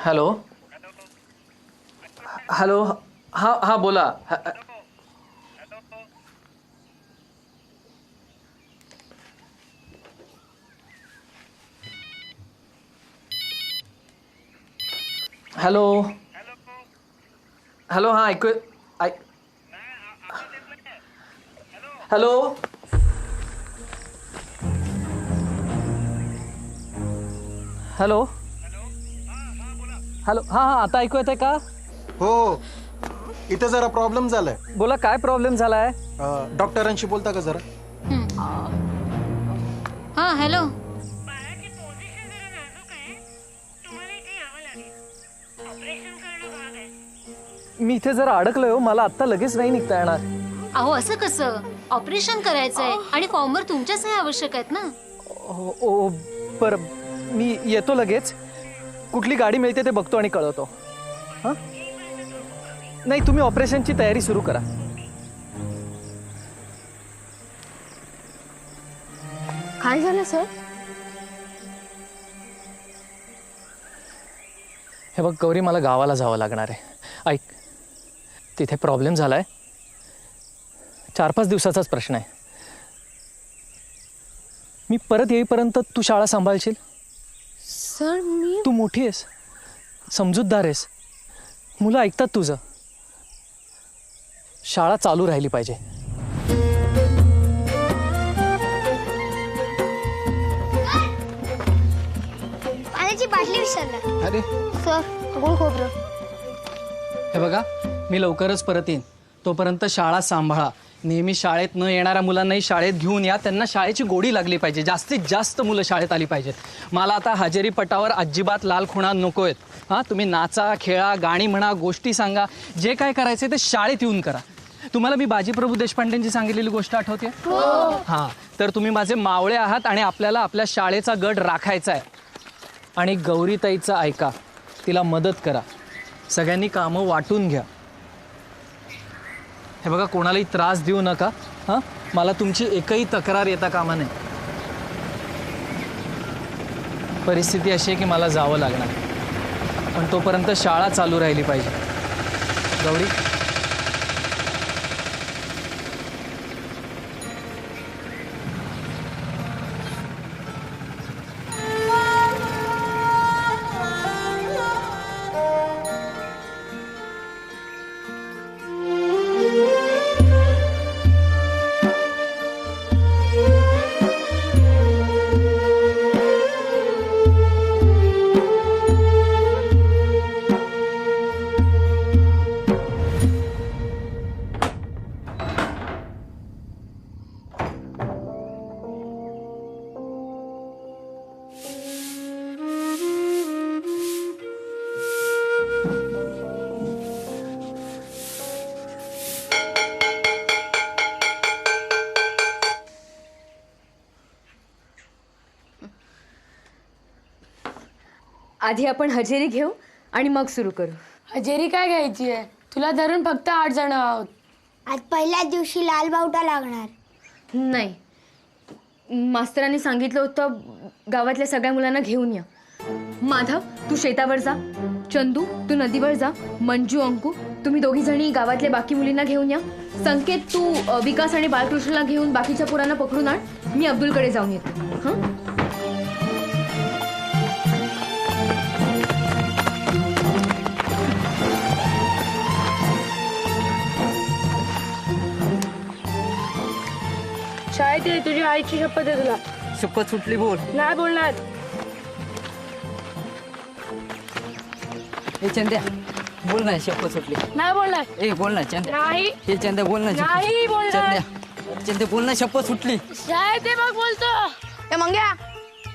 हॅलो हॅलो हा हा बोला. हॅलो हॅलो हा ऐकू हॅलो हॅलो हॅलो हा हा आता ऐकू येतंय का? हो इथं जरा प्रॉब्लेम झालाय. बोला काय प्रॉब्लेम झालाय? डॉक्टरांशी बोलता का जरा? हा हॅलो. मी इथे जरा अडकलोय हो. मला आत्ता लगेच नाही निघता येणार. अहो असं कसं? ऑपरेशन करायचंय आणि फॉर्मवर तुमच्या सह्या आवश्यक आहेत ना. ओ बरं मी येतो लगेच. कुठली गाडी मिळते ते बघतो आणि कळवतो. हां नाही तुम्ही ऑपरेशनची तयारी सुरू करा. काय झालं सर? हे बघ गौरी मला गावाला जावं लागणार आहे. ऐक तिथे प्रॉब्लेम झालाय. 4-5 दिवसाचाच प्रश्न आहे. मी परत येईपर्यंत तू शाळा सांभाळशील? सर मी तू मोठी आहेस, समजूतदार आहेस, मुलं ऐकतात तुझं. शाळा चालू राहिली पाहिजे. पाण्याची बाटली विसरला. अरे सर गुळ खोबरं. हे बघा मी लवकरच परत येईन. तोपर्यंत शाळा सांभाळा. नेहमी शाळेत न येणाऱ्या मुलांनाही शाळेत घेऊन या. त्यांना शाळेची गोडी लागली पाहिजे. जास्तीत जास्त मुलं शाळेत आली पाहिजेत. मला आता हजेरी पटावर अजिबात लाल खुणा नको आहेत. हां तुम्ही नाचा खेळा, गाणी म्हणा, गोष्टी सांगा, जे काय करायचे ते शाळेत येऊन करा. तुम्हाला मी बाजीप्रभू देशपांडेंची सांगितलेली गोष्ट आठवते? हां तर तुम्ही माझे मावळे आहात आणि आपल्याला आपल्या शाळेचा गड राखायचा आहे. आणि गौरीताईचं ऐका, तिला मदत करा. सगळ्यांनी कामं वाटून घ्या. हे बघा कोणालाही त्रास देऊ नका. हां मला तुमची एकही तक्रार येता कामा नये. परिस्थिती अशी आहे की मला जावं लागणार, पण तोपर्यंत शाळा चालू राहिली पाहिजे. गौरी आधी आपण हजेरी घेऊ आणि मग सुरू करू. हजेरी काय घ्यायची आहे? तुला धरून फक्त 8 जण आहोत. आज पहिल्याच दिवशी लाल बावटा लागणार. नाही, मास्तरांनी सांगितलं होतं गावातल्या सगळ्या मुलांना घेऊन या. माधव तू शेतावर जा, चंदू तू नदीवर जा, मंजू अंकू तुम्ही दोघी जणी गावातल्या बाकी मुलींना घेऊन या. संकेत तू विकास आणि बालकृष्णला घेऊन बाकीच्या पोरांना पकडून आण. मी अब्दुलकडे जाऊन येते. हां शाळेत ये, तुझी आईची शपथ आहे तुला. शपथ सुटली बोल. नाही बोलणार. ए चंद्या बोल ना, शपथ सुटली. नाही बोलणार. ए बोल ना चंद्या. नाही. हे चंद्या बोल ना. नाही बोलणार. चंद्या बोल ना, शपथ सुटली. शाळेत ये बघ बोलतो. हे मंग्या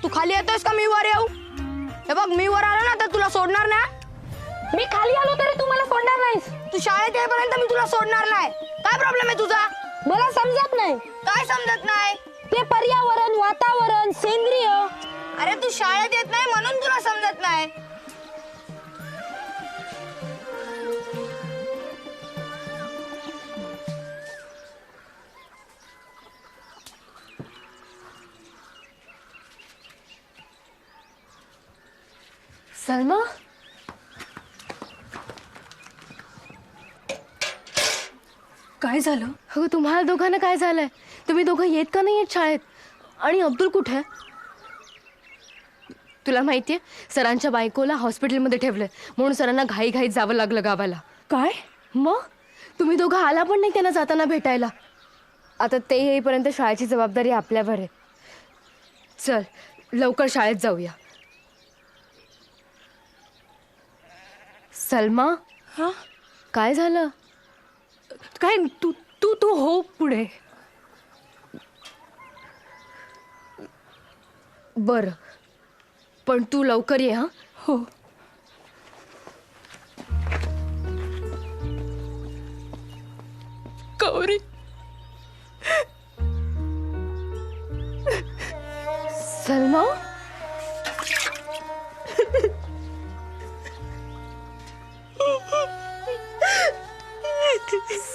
तू खाली येतोस का मी वर येऊ? हे बघ मी वर आलो ना तर तुला सोडणार ना. मी खाली आलो तरी तू मला सोडणार नाहीस. तू शाळेत येईपर्यंत मी तुला सोडणार नाही. काय प्रॉब्लेम आहे तुझा? मला समजत नाही. काय समजत नाही? ते पर्यावरण, वातावरण, सेंद्रिय. अरे तू शाळेत येत नाही म्हणून तुला समजत नाही. सलमा काय झालं? अगं तुम्हाला दोघांना काय झालंय? तुम्ही दोघं येत का नाही येत शाळेत? आणि अब्दुल कुठे आहे? तुला माहितीये सरांच्या बायकोला हॉस्पिटलमध्ये ठेवलंय म्हणून सरांना घाईघाईत जावं लागलं गावाला. काय? मग तुम्ही दोघं आला पण नाही त्यांना जाताना भेटायला. आता ते येईपर्यंत शाळेची जबाबदारी आपल्यावर आहे. चल लवकर शाळेत जाऊया. सलमा, हा काय झालं? काय? तू तू तू हो पुढे. बरं पण तू लवकर ये. हा हो. गौरी, सलमा,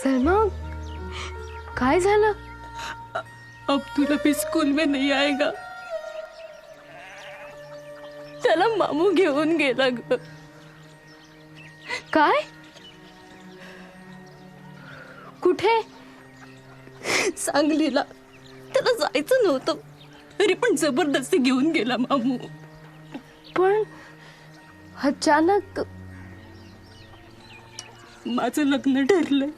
सलमा काय झालं? अब्दुल अभी स्कूल में नहीं आएगा. त्याला मामू घेऊन गेला ग. काय? कुठे? सांगलीला. त्याला जायचं नव्हतं तरी पण जबरदस्ती घेऊन गेला मामू. पण अचानक. माझं लग्न ठरलंय.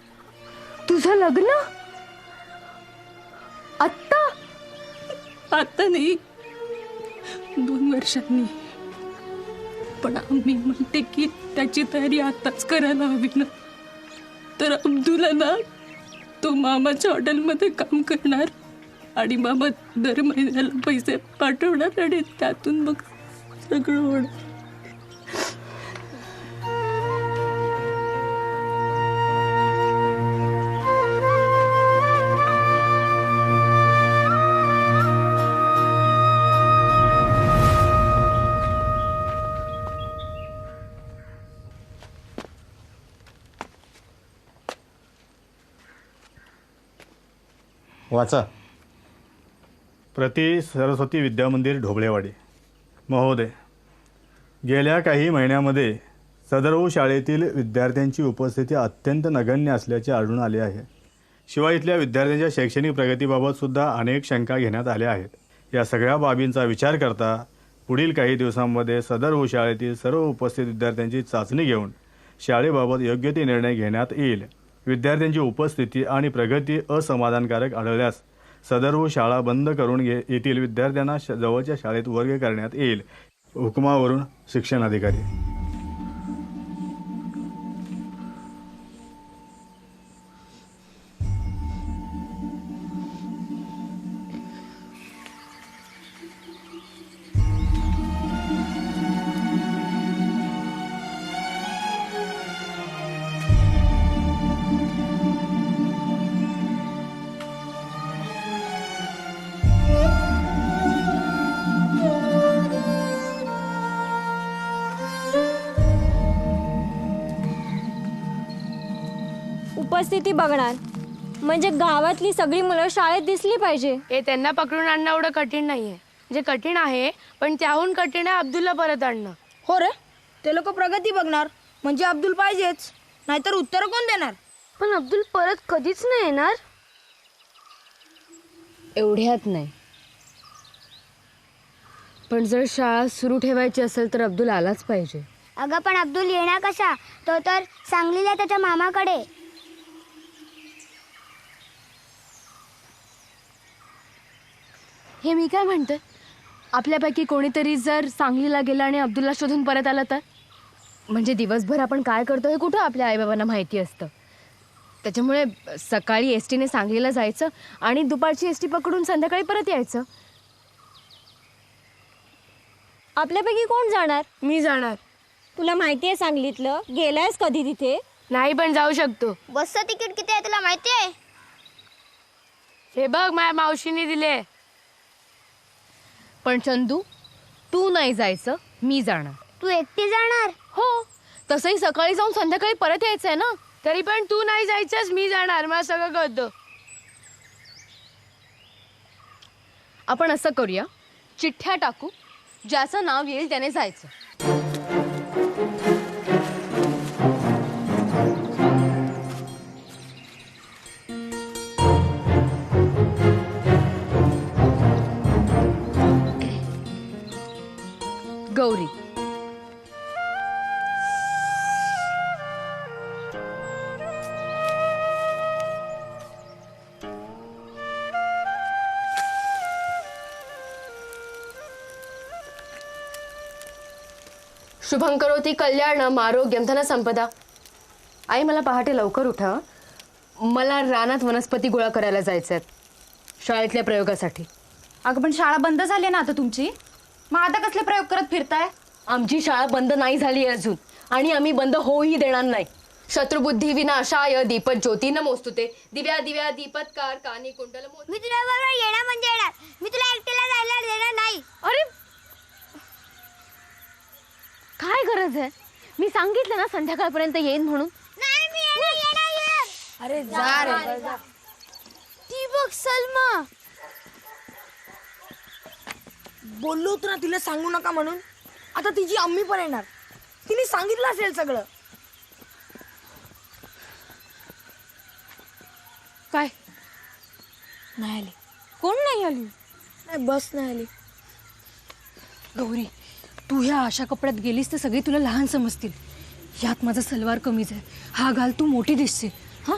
तुझं लग्न? आत्ता? आता नाही, 2 वर्षांनी. पण आम्ही म्हणते की त्याची तयारी आताच करायला हवी ना. तर अब्दुला ना तो मामाच्या हॉटेलमध्ये काम करणार आणि मामा दर महिन्याला पैसे पाठवणार आणि त्यातून मग सगळं होणार. वाचा. प्रति सरस्वती विद्यामंदिर ढोबळेवाडी. महोदय, गेल्या काही महिन्यामध्ये सदर शाळेतील विद्यार्थ्यांची उपस्थिती अत्यंत नगण्य असल्याचे आढळून आले आहे. शिवाय इथल्या विद्यार्थ्यांच्या शैक्षणिक प्रगतीबाबत सुद्धा अनेक शंका घेण्यात आल्या आहेत. या सगळ्या बाबींचा विचार करता पुढील काही दिवसांमध्ये सदर शाळेतील सर्व उपस्थित विद्यार्थ्यांची चाचणी घेऊन शाळेबाबत योग्य ते निर्णय घेण्यात येईल. विद्यार्थ्यांची उपस्थिती आणि प्रगती असमाधानकारक आढळल्यास सदर शाळा बंद करून येथील विद्यार्थ्यांना जवळच्या शाळेत वर्ग करण्यात येईल. हुकमावरून शिक्षणाधिकारी. उपस्थिती बघणार म्हणजे गावातली सगळी मुलं शाळेत दिसली पाहिजे. हे त्यांना पकडून आणणं एवढं कठीण नाहीये. जे कठीण आहे पण त्याहून कठीण आहे अब्दुलला परत आणणं. हो रे, ते लोक प्रगती बघणार म्हणजे अब्दुल पाहिजेच, नाहीतर उत्तर कोण देणार? पण अब्दुल परत कधीच नाही येणार. एवढ्यात नाही, पण जर शाळा सुरू ठेवायची असेल तर अब्दुल आलाच पाहिजे. अगं पण अब्दुल येणार कसा? तो तर सांगलीला त्याच्या मामाकडे. हे मी काय म्हणते, आपल्यापैकी कोणीतरी जर सांगलीला गेला आणि अब्दुलला शोधून परत आला तर? म्हणजे दिवसभर आपण काय करतो हे कुठं आपल्या आईबाबांना माहिती असतं. त्याच्यामुळे सकाळी एस टीने सांगलीला जायचं आणि दुपारची एस टी पकडून संध्याकाळी परत यायचं. आपल्यापैकी कोण जाणार? मी जाणार. तुला माहिती आहे सांगलीतलं? गेलायस कधी तिथे? नाही पण जाऊ शकतो. बसचं तिकीट किती आहे तुला माहिती आहे? हे बघ माझ्या मावशीने दिले. पण चंदू, तू नाही जायचं, मी जाणार. तू एकटी जाणार? हो, तसंही सकाळी जाऊन संध्याकाळी परत यायचंय ना. तरी पण तू नाही जायचंस, मी जाणार. मला सगळं कळतं. आपण असं करूया, चिठ्ठ्या टाकू, ज्याचं नाव येईल त्याने जायचं. शुभंकरोती कल्याणम आरोग्यम धन संपदा. आई मला पहाटे लवकर उठा. मला रानात वनस्पती गोळा करायला जायचं आहे शाळेतल्या प्रयोगासाठी. अगं पण शाळा बंद झाली ना आता तुमची. मग आता कसले प्रयोग करत फिरताय? आमची शाळा बंद नाही झाली अजून आणि आम्ही बंद होऊही देणार नाही. शत्रुबुद्धी विनाशाय दीपत ज्योती नमोस्तुते. दिव्या दिव्या दीपत्कार कानी कुंडल मोती. मी तुला बरोबर येणार म्हणजे येणार. मी तुला एकटीला जायला देणार नाही. अरे काय गरज आहे? मी सांगितलं ना संध्याकाळपर्यंत येईन म्हणून. नाही मी येणार. अरे जा रे जा. ती बघ सलमा. बोललो होतो ना तिला सांगू नका म्हणून. आता तिची अम्मी पण येणार. तिने सांगितलं असेल सगळं. काय नाही आली? कोण नाही आली? नाही बस नाही आली. गौरी, तू ह्या अशा कपड्यात गेलीस तर सगळे तुला लहान समजतील. यात माझा सलवार कमीच आहे. हा घाल, तू मोठी दिसते. हा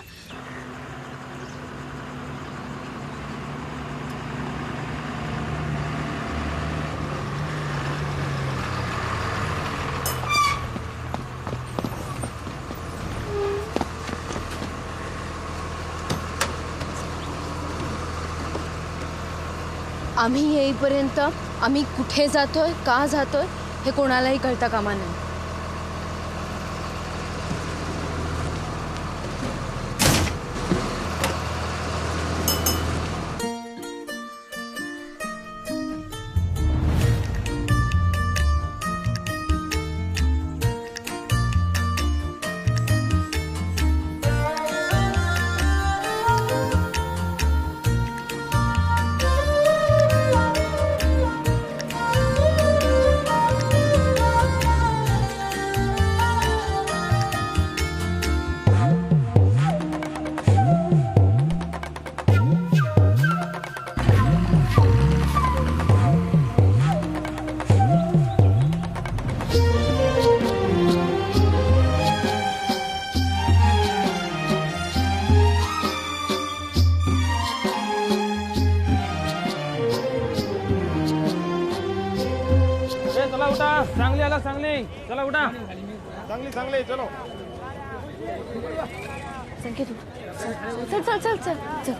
आम्ही येईपर्यंत आम्ही कुठे जातोय, का जातोय हे कोणालाही कळता कामा नये. चला उठा. चांगली आला चांगली. चला उठा. चांगली चांगली चलो. संकेत चल चल चल चल चल.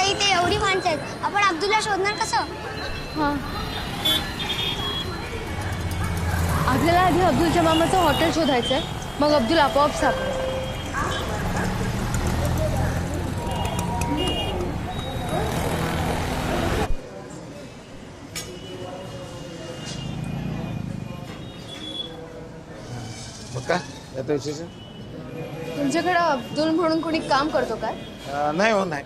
इथे एवढी माणसं आहेत. आपण अब्दुलला शोधणार कसं? हां, आपल्याला आधी अब्दुलच्या मामाचं हॉटेल शोधायचं आहे. मग अब्दुल आपोआप सापडेल. मग काय आता विशेष? तुमच्याकडे अब्दुल म्हणून कोणी काम करतो का? नाही हो, नाही.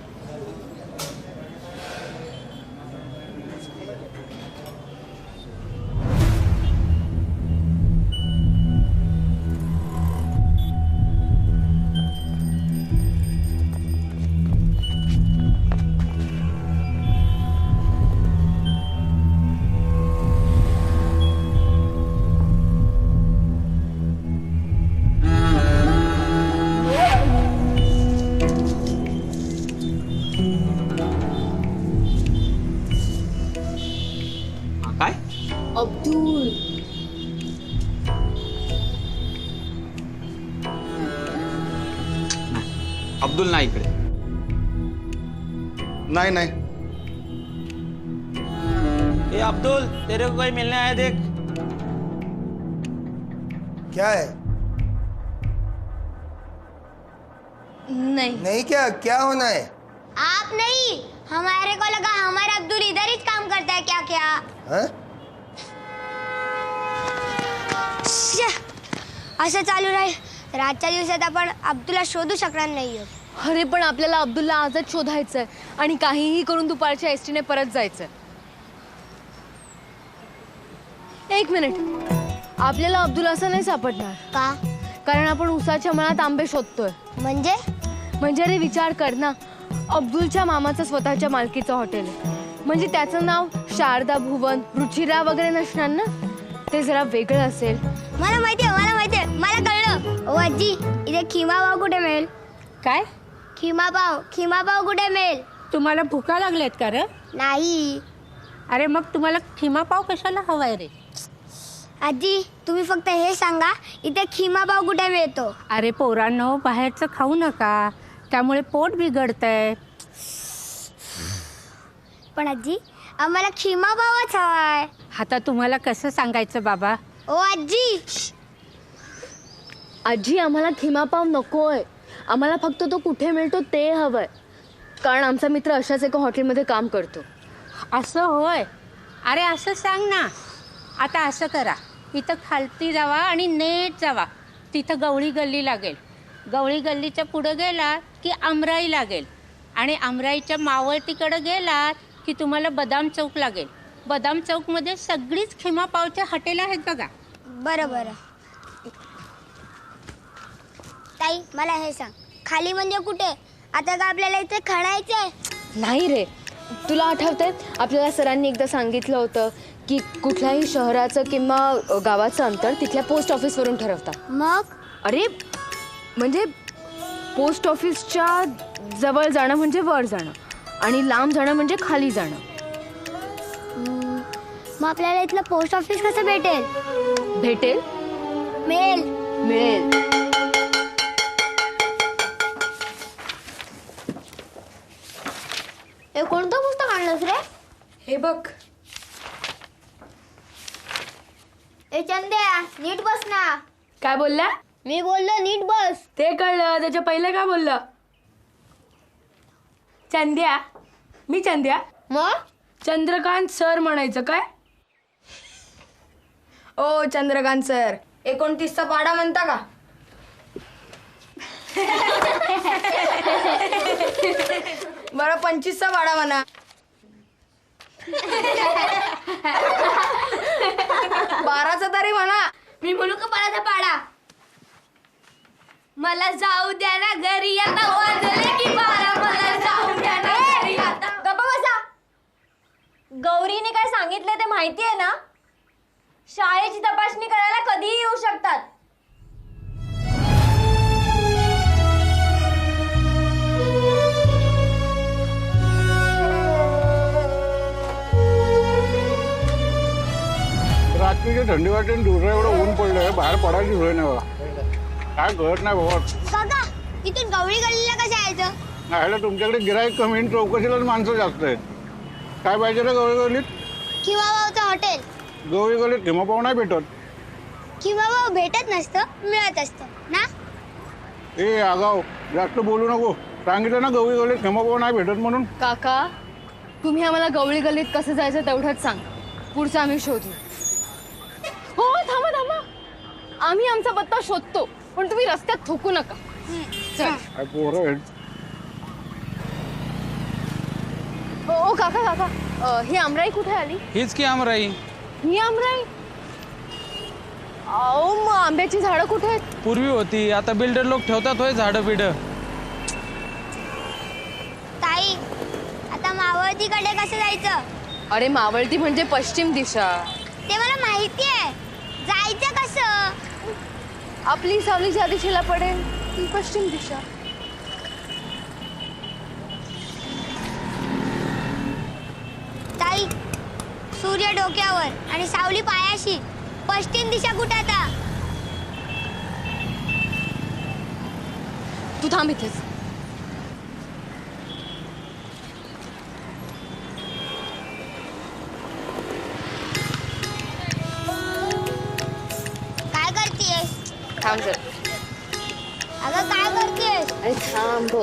अब्दुल नाही इकडे. नाही नाही. ए अब्दुल, तेरे को कोई मिलने आया देख. क्या है? नहीं. नहीं क्या होना है? आप नहीं, हमारे को लगा हमारा अब्दुल इधर ही काम करता है क्या क्या? हाँ? असं चालू राहील रातच्या दिवसात आपण अब्दुलला शोधू शकणार नाही. अरे पण आपल्याला अब्दुलला आजच शोधायचंय आणि काहीही करून दुपारच्या एसटीने परत जायचंय. एक मिनिट, आपल्याला अब्दुल असं नाही सापडणार. का? कारण आपण उसाच्या मनात आंबे शोधतोय. म्हणजे अरे विचार कर ना, अब्दुलच्या मामाचं स्वतःच्या मालकीचं हॉटेल आहे. म्हणजे त्याचं नाव शारदा भुवन, रुचिरा वगैरे नसणार ना. ते जरा वेगळं असेल. मला माहितीये मला कळलं. ओ आजी, इथे खिमा पाव कुठे मिळेल? काय? खिमा पाव कुठे मिळेल? तुम्हाला भुका लागल्यात का रे? नाही. अरे मग तुम्हाला खिमा पाव कशाला हवाय रे? आजी, तुम्ही फक्त हे सांगा, इथे खिमा पाव कुठे मिळतो? अरे पोरांनो, बाहेरचं खाऊ नका, त्यामुळे पोट बिघडतंय. पण आजी, आम्हाला खिमा पावच हवाय. आता तुम्हाला कसं सांगायचं बाबा? ओ आजी. आजी, आम्हाला खिमापाव नकोय. आम्हाला फक्त तो कुठे मिळतो ते हवंय. कारण आमचा मित्र अशाच एका हॉटेलमध्ये काम करतो. असं होय? अरे असं सांग ना. आता असं करा, इथं खालती जावा आणि नेट जावा. तिथं गवळी गल्ली लागेल. गवळी गल्लीच्या पुढं गेलात की आमराई लागेल. आणि आमराईच्या मावळतीकडं गेलात की तुम्हाला बदाम चौक लागेल. बदाम चौकमध्ये सगळीच खिमापावच्या हॉटेल आहेत बघा. बरं. ताई, मला हे सांग, खाली म्हणजे कुठे? आता का आपल्याला इथे खणायचंय? नाही रे, तुला आठवतंय आपल्याला सरांनी एकदा सांगितलं होतं की कुठल्याही शहराचं किंवा गावाचं अंतर तिथल्या पोस्ट ऑफिसवरून ठरवतात. मग? अरे म्हणजे पोस्ट ऑफिसच्या जवळ जाणं म्हणजे वर जाणं आणि लांब जाणं म्हणजे खाली जाणं. मग आपल्याला इथलं पोस्ट ऑफिस कसं भेटेल? मिळेल. हे कोणतं पुस्तक आणलंस रे? हे बघ. ए चंद्या, नीट बस ना. काय बोलला? मी बोललो नीट बस. ते कळलं, त्याच्या पहिले काय बोलला? चंद्या. मी चंद्या. मग चंद्रकांत सर म्हणायचं काय? ओ चंद्रकांत सर, 29चा पाढा म्हणता का? बरं 25चा पाढा म्हणा. 12चा तरी म्हणा. मी म्हणू का 12चा पाढा? मला जाऊ द्या ना घरी आता, वाजले की 12. मला जाऊ द्या ना घरी आता. गप्पा बसा. गौरीने काय सांगितलं ते माहिती आहे ना? शाळेची तपासणी करायला कधीही येऊ शकतात. रात्रीची थंडी वाटते, दिवसा एवढं ऊन पडलंय, बाहेर पडायची सोय नाही बघा. काय कळत नाही बाबा. काका, इथून गवळी गल्लीला कसं यायचं? नाही, तुमच्याकडे गिराईक कमी आणि चौकशीलाच माणसं जास्त आहेत. काय पाहिजे रे गवळी गल्लीत? खिमा पावचं हॉटेल. गवळी गल्लीत खिमापाव नाही भेटत. खिमा पाव भेटत नसतं, मिळत असतं ना. ए आगाव, जास्त बोलू नको. सांगितलं ना गवळी गल्लीत खिमापाव नाही भेटत म्हणून. काका, तुम्ही आम्हाला गवळी गल्लीत कसं जायचं तेवढंच सांग. पुढचं आम्ही शोधू. हो थांबा. आम्ही आमचा पत्ता शोधतो, पण तुम्ही रस्त्यात थुकू नका. चल. काय पोरं आहेत. ओ काका, ही आमराई कुठे आली? हीच की आमराई. ही आमराई? अहो मग आंब्याची झाडं कुठे आहेत? पूर्वी होती, आता बिल्डर लोक ठेवतात होय झाडं बिड. ताई, आता मावळतीकडे कसं जायचं? अरे मावळती म्हणजे पश्चिम दिशा. ते मला माहिती आहे. जायचं कसं? आपली सावली ज्या दिशेला पडेल ती पश्चिम दिशा. ताई, सूर्य डोक्यावर आणि सावली पायाशी. पश्चिम दिशा कुठे आता? तू थांब इथेच. थांब जर. अगं काय करतेस? अरे थांब.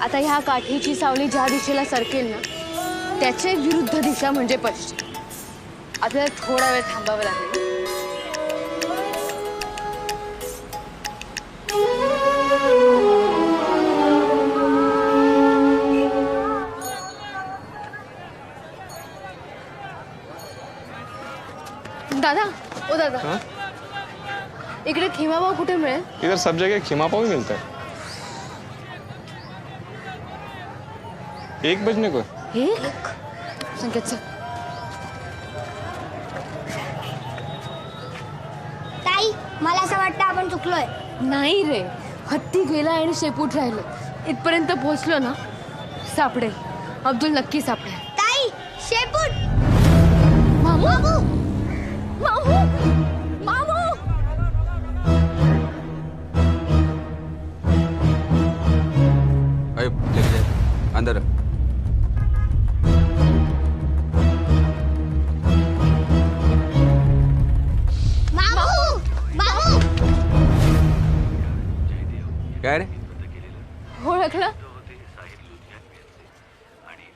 आता ह्या काठीची सावली ज्या दिशेला सरकेल ना त्याचे विरुद्ध दिशा म्हणजे पश्चिम. आपल्याला थोडा वेळ थांबावं लागेल. दादा ओ दादा हाँ? इकडे खिमाभाव कुठे मिळेल? इधर सब जगह खिमा पाव ही मिलता है. 1 बजने को. एक संकेत चल. ताई मला असं वाटतं आपण चुकलोय. नाही रे, हत्ती गेला आणि शेपूट राहिलं. इथपर्यंत पोहोचलो ना सापडेल. अब्दुल नक्की सापडेल. ताई शेपूट. मामू मामू मामू. अरे लेके जाए अंदर. मामू मामू. काय रे? ओळखलं?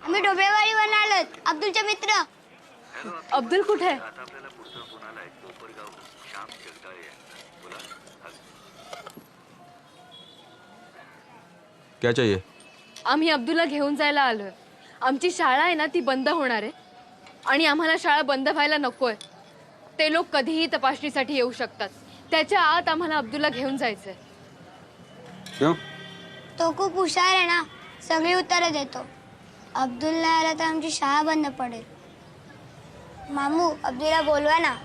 आम्ही डोबेवाडीवरून आलोत. अब्दुलचे मित्र. अब्दुल कुठे आहे? क्या चाहिए? आम्ही अब्दुलला घेऊन जायला आलोय. आमची शाळा आहे ना ती बंद होणार आहे आणि आम्हाला शाळा बंद व्हायला नकोय. ते लोक कधीही तपासणीसाठी येऊ शकतात. त्याच्या आत आम्हाला अब्दुलला घेऊन जायचंय. क्यों? तो खूप हुशार आहे ना, सगळी उत्तरं देतो. अब्दुल नाही आला तर आमची शाळा बंद पडेल. मामू अब्दुलला बोलवा ना.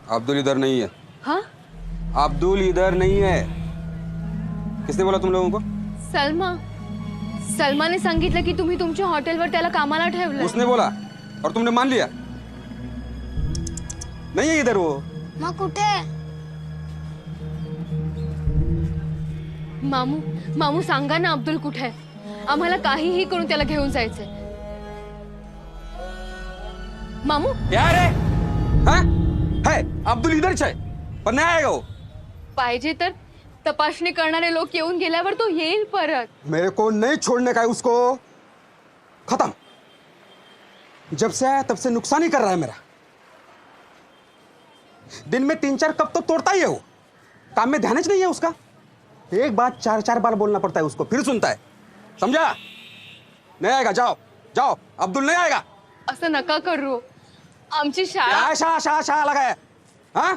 अब्दुल इधर नहीं है. हाँ? अब्दुल इधर नहीं है. किसने बोला तुम लोगों को? सलमाने सांगितलं की तुम्ही तुमच्या हॉटेलवर त्याला कामाला ठेवलं. उसने बोला और तुमने मान लिया. नहीं है इधर वो. मग कुठे? मामू सांगा ना अब्दुल कुठे आहे? आम्हाला काहीही करून त्याला घेऊन जायचंय. मामू क्या रे? हाँ? है अब्दुल इधर है पर नहीं आएगा वो. पाहिजे तर तपासणी करणारे लोक येऊन गेल्यावर तो येईल परत. मेरे को नहीं छोड़ने का है उसको. खत्म. जब से आया तब से नुकसान ही कर रहा है मेरा. दिन में 3-4 कप तो तोड़ता ही है वो. काम में ध्यान ही नहीं है उसका. एक बात 4-4 बार बोलना पड़ता है उसको, फिर सुनता है. समझा? नहीं आएगा. जाओ जाओ. अब्दुल नहीं आएगा. असं नका करू. आमची शाळा. क्या शाह लगा है? हाँ?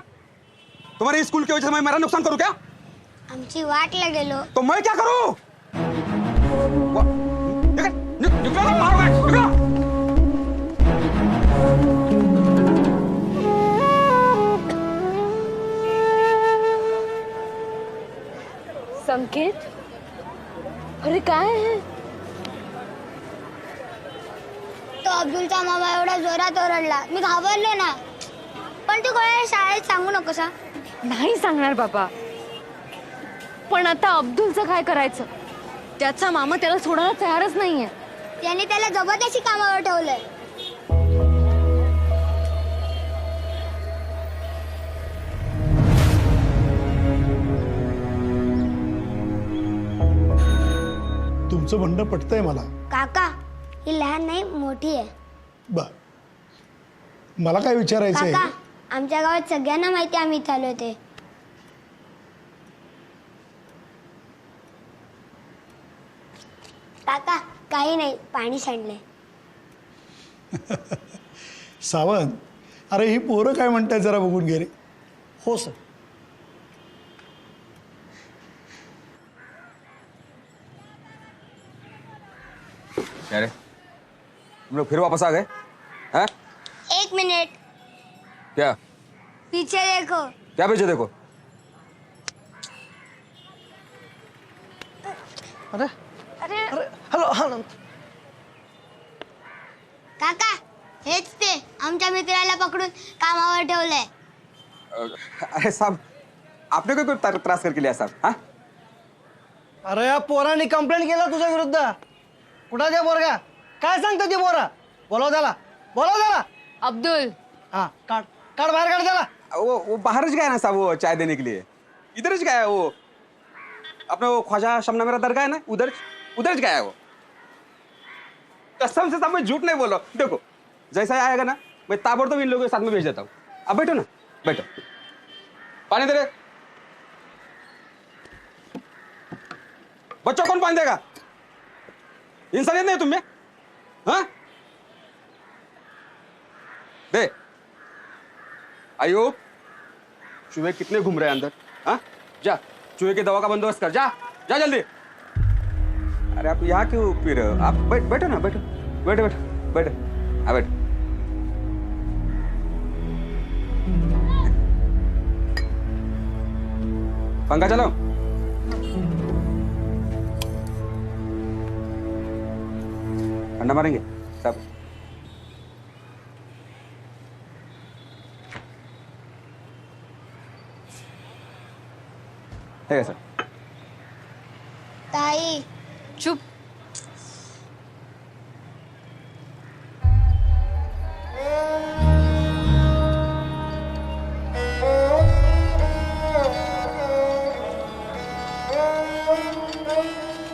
तुम्हारे स्कूल की वजह से मैं मेरा नुकसान करूं क्या? आमची वाट लागेलो. तो मैं क्या करूं? निकलो ना, मारोगे. निकलो. संकेत अरे काय आहे? तो अब्दुलचा मामा एवढा जोरात ओरडला, मी घाबरलो ना. पण तू कोणाला शाळेत सांगू नकोस. नाही सांगणार बाबा. पण आता अब्दुलचं काय करायचं? त्याचा मामा त्याला सोडायला तयारच नाहीये. त्याने त्याला जबरदस्ती कामावर ठेवलंय. तुमचं म्हणणं पटतंय मला. काका ही लहान नाही मोठी आहे. बर, मला काय विचारायचंय? काका आमच्या गावात सगळ्यांना माहिती आम्ही इथे आलो ते. काका काही नाही, पाणी सांडलंय. सावंत, अरे ही पोरं काय म्हणताय जरा बघून घे रे. हो सर. क्या रे? तुम लोग फिर वापस आ गए? हैं? 1 मिनिट. क्या? पीछे देखो. क्या पीछे देखो? अरे अरे हॅलो हॅलो. काका हेच ते आमच्या मित्राला पकडून कामावर ठेवलंय. अरे साहब, आपने कोई त्रास करके लिया साहब? हाँ? अरे या पोरांनी कंप्लेंट केला तुझ्या विरुद्ध. कुठं त्या पोरगा? काय सांगतो ती पोरा? बोलव त्याला. अब्दुल. हाँ काट बाहर काट त्याला. वो बाहर गया ना साहब, वो चाय देने के लिए. इधर गया है वो. अपना वो ख्वाजा शमना मेरा दरगाह है ना, उधर गया है वो. कसम से साहब मैं झूठ नहीं बोल रहा हूँ. देखो जैसा आएगा ना मैं ताबड़तोड़ इन लोगों के साथ में भेज देता हूँ. अब बैठो ना, बैठो. पानी दे रहे. बच्चों कौन पानी देगा? इंसानियत नहीं तुम में? हाँ दे. आयुब, चूहे कितने घूम रहे हैं अंदर? हाँ जा, चूहे की दवा का बंदोबस्त कर. जा जा जल्दी. अरे आप यहाँ क्यों पी रहे हो? आप बैठो ना, बैठो बैठो बैठो बैठो. हाँ बैठो. पंखा चलाओ. ठंडा मारेंगे सब. है सर. ताई चुप.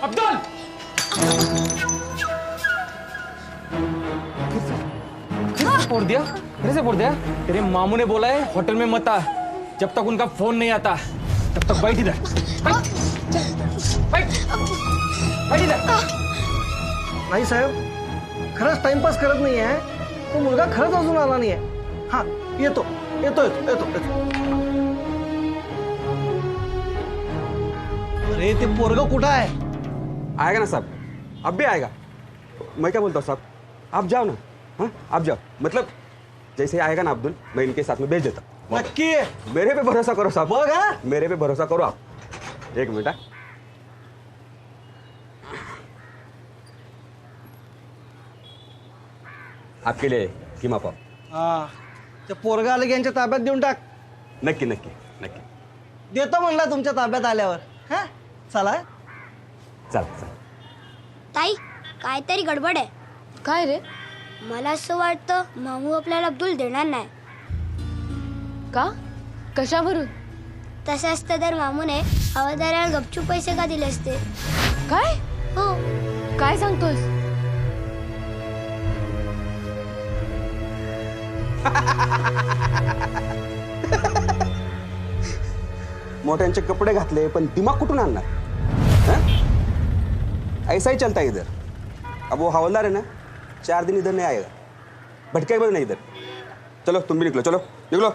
अब्दुल! फोड़ दिया? फिर से फोड़ दिया? तेरे मामू ने बोला है होटल में मत आ जब तक उनका फोन नहीं आता. तब तक बैठ इधर. बैठ इधर. नाही साहेब, खरंच टाइमपास करत नाही आहे. तो मुलगा खरंच अजून आला नाही आहे. हा येतो येतो येतो येतो येतो. अरे ते पोरग कुठं आहे? आएगा ना साहब, अब भी आएगा. मैं क्या बोलता हूँ साहब, आप जाओ ना. हाँ आप जाओ. मतलब जैसे आएगा ना अब्दुल, मैं इनके साथ में भेज देता. नक्की? मेरे पे भरोसा करो साहब. बघा, मेरे पे भरोसा करो आप. एक मिनट. आपके लिए किमा पाव. हा ते पोरग आलं की यांच्या ताब्यात देऊन टाक. नक्की नक्की नक्की देतो म्हणला तुमच्या ताब्यात आल्यावर. हा चला. चल चल. ताई काहीतरी गडबड आहे. काय रे? मला असं वाटतं मामू आपल्याला अब्दुल देणार नाही. का? कशावरून? तसं असतं तर मामूने हवालदाराला गपचूप पैसे का दिले असते? काय? हो. काय सांगतोस? मोठ्यांचे कपडे घातले पण दिमाग कुठून आणणार? ऐसा ही चलता है इधर. अब वो हवलदार है ना, 4 दिन इधर नहीं आएगा. भटकेगा नहीं इधर. चलो तुम भी निकलो. चलो निकलो.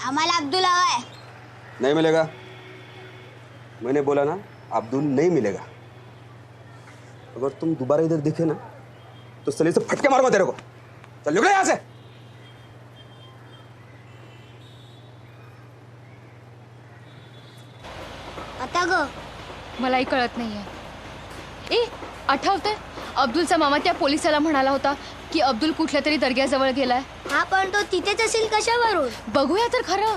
आम्हाला अब्दुल हवा आहे. नहीं मिलेगा. मैंने बोला ना अब्दुल नहीं मिलेगा. अगर तुम दोबारा इधर दिखे ना तो सली से फटके मारूंगा तेरे को. चल निकलो यहाँ से. आता ग मलाही कळत नाहीये. ए आठवतंय अब्दुलचा मामा त्या पोलिसाला म्हणाला होता की अब्दुल कुठल्या तरी दर्ग्याजवळ गेलाय. हा पण तो तिथेच असेल कशावरून? बघूया तर खरं.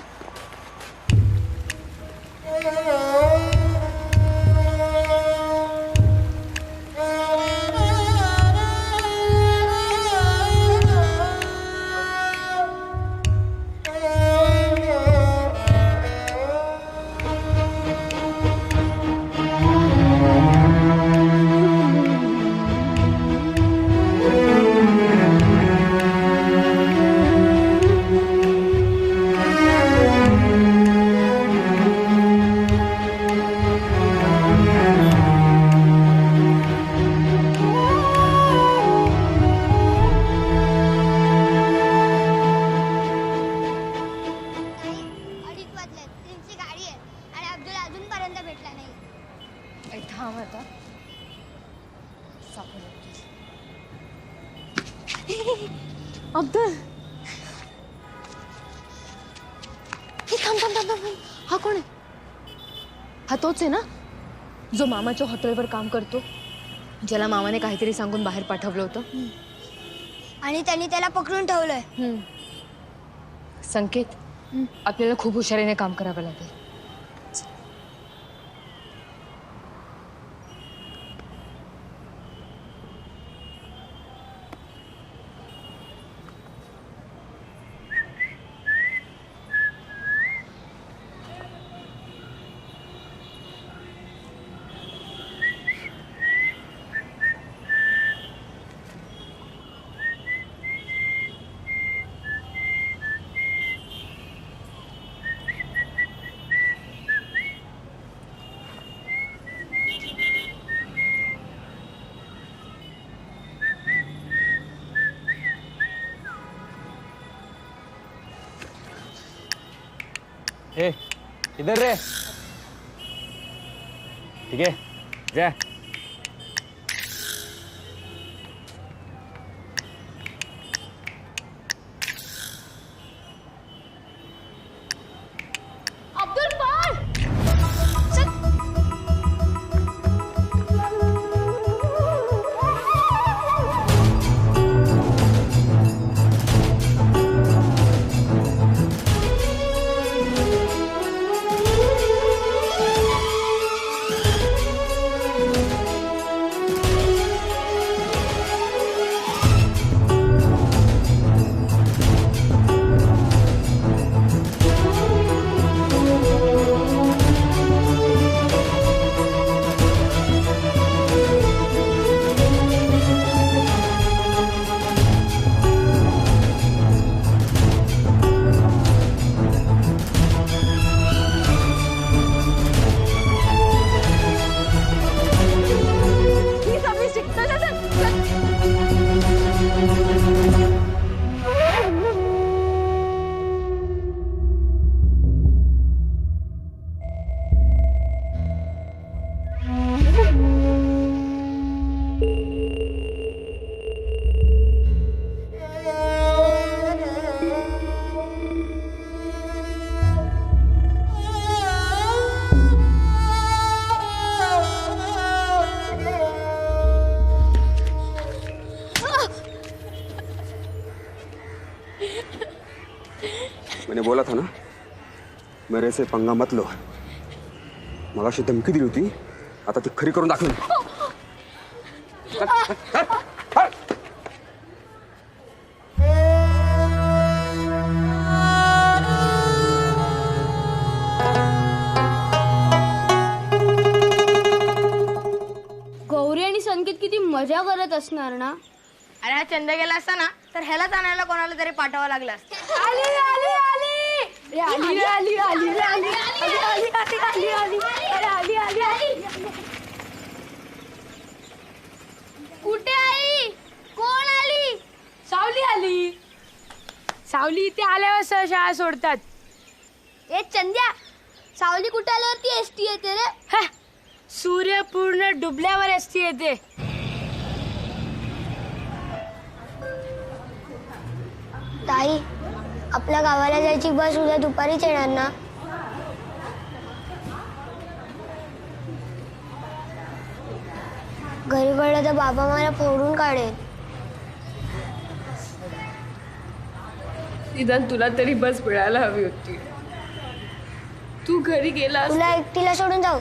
अब्दुल हा कोण आहे? हा तोच आहे ना जो मामाच्या हॉटेलवर काम करतो, ज्याला मामाने काहीतरी सांगून बाहेर पाठवलं होतं आणि त्यांनी त्याला पकडून ठेवलंय. संकेत, आपल्याला खूप हुशारीने काम करावं लागेल. ए इधर रे. ठीक आहे जा. अब्दुल पण मैंने बोला था ना मेरे से पंगा मत लो. मगाशी धमकी दिली होती आता ती खरी करून दाखवेन. गौरी आणि संकेत किती मजा करत असणार ना. अरे हा चंद गेला असता ना तर ह्यालाच आणायला कोणाला तरी पाठवावं लागलं असतं. आली आली आली रे आली रे आली आली रे आली आली आली आली आली अरे आली आली आली. कुठे आई? कोण आली? सावली आली. सावली इथे आल्यावर सह शाळा सोडतात. ए चंद्या, सावली कुठे आल्यावरती एसटी येते रे? सूर्य पूर्ण डुबल्यावर एसटी येते. ताई, आपल्या गावाला जायची बस उद्या दुपारीच येणार ना? घरी कळलं तर बाबा मला फोडून काढेल. निदान तुला तरी बस मिळायला हवी होती. तू घरी गेला तुला एकटीला सोडून जाऊ?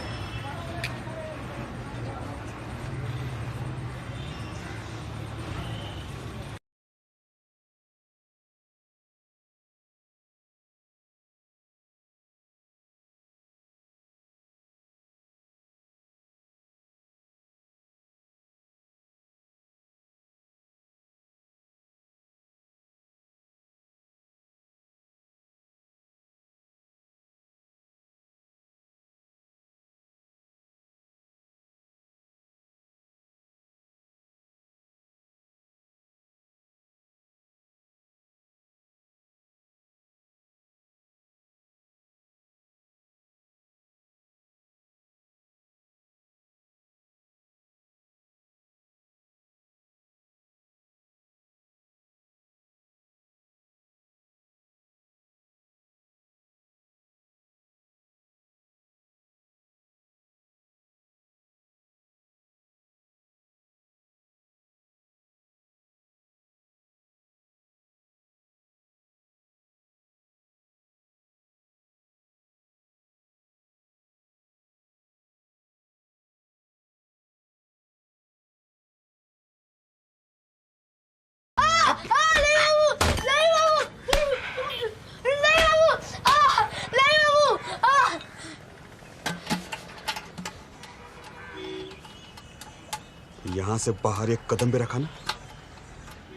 यहाँ से बाहर एक कदम भी रखा ना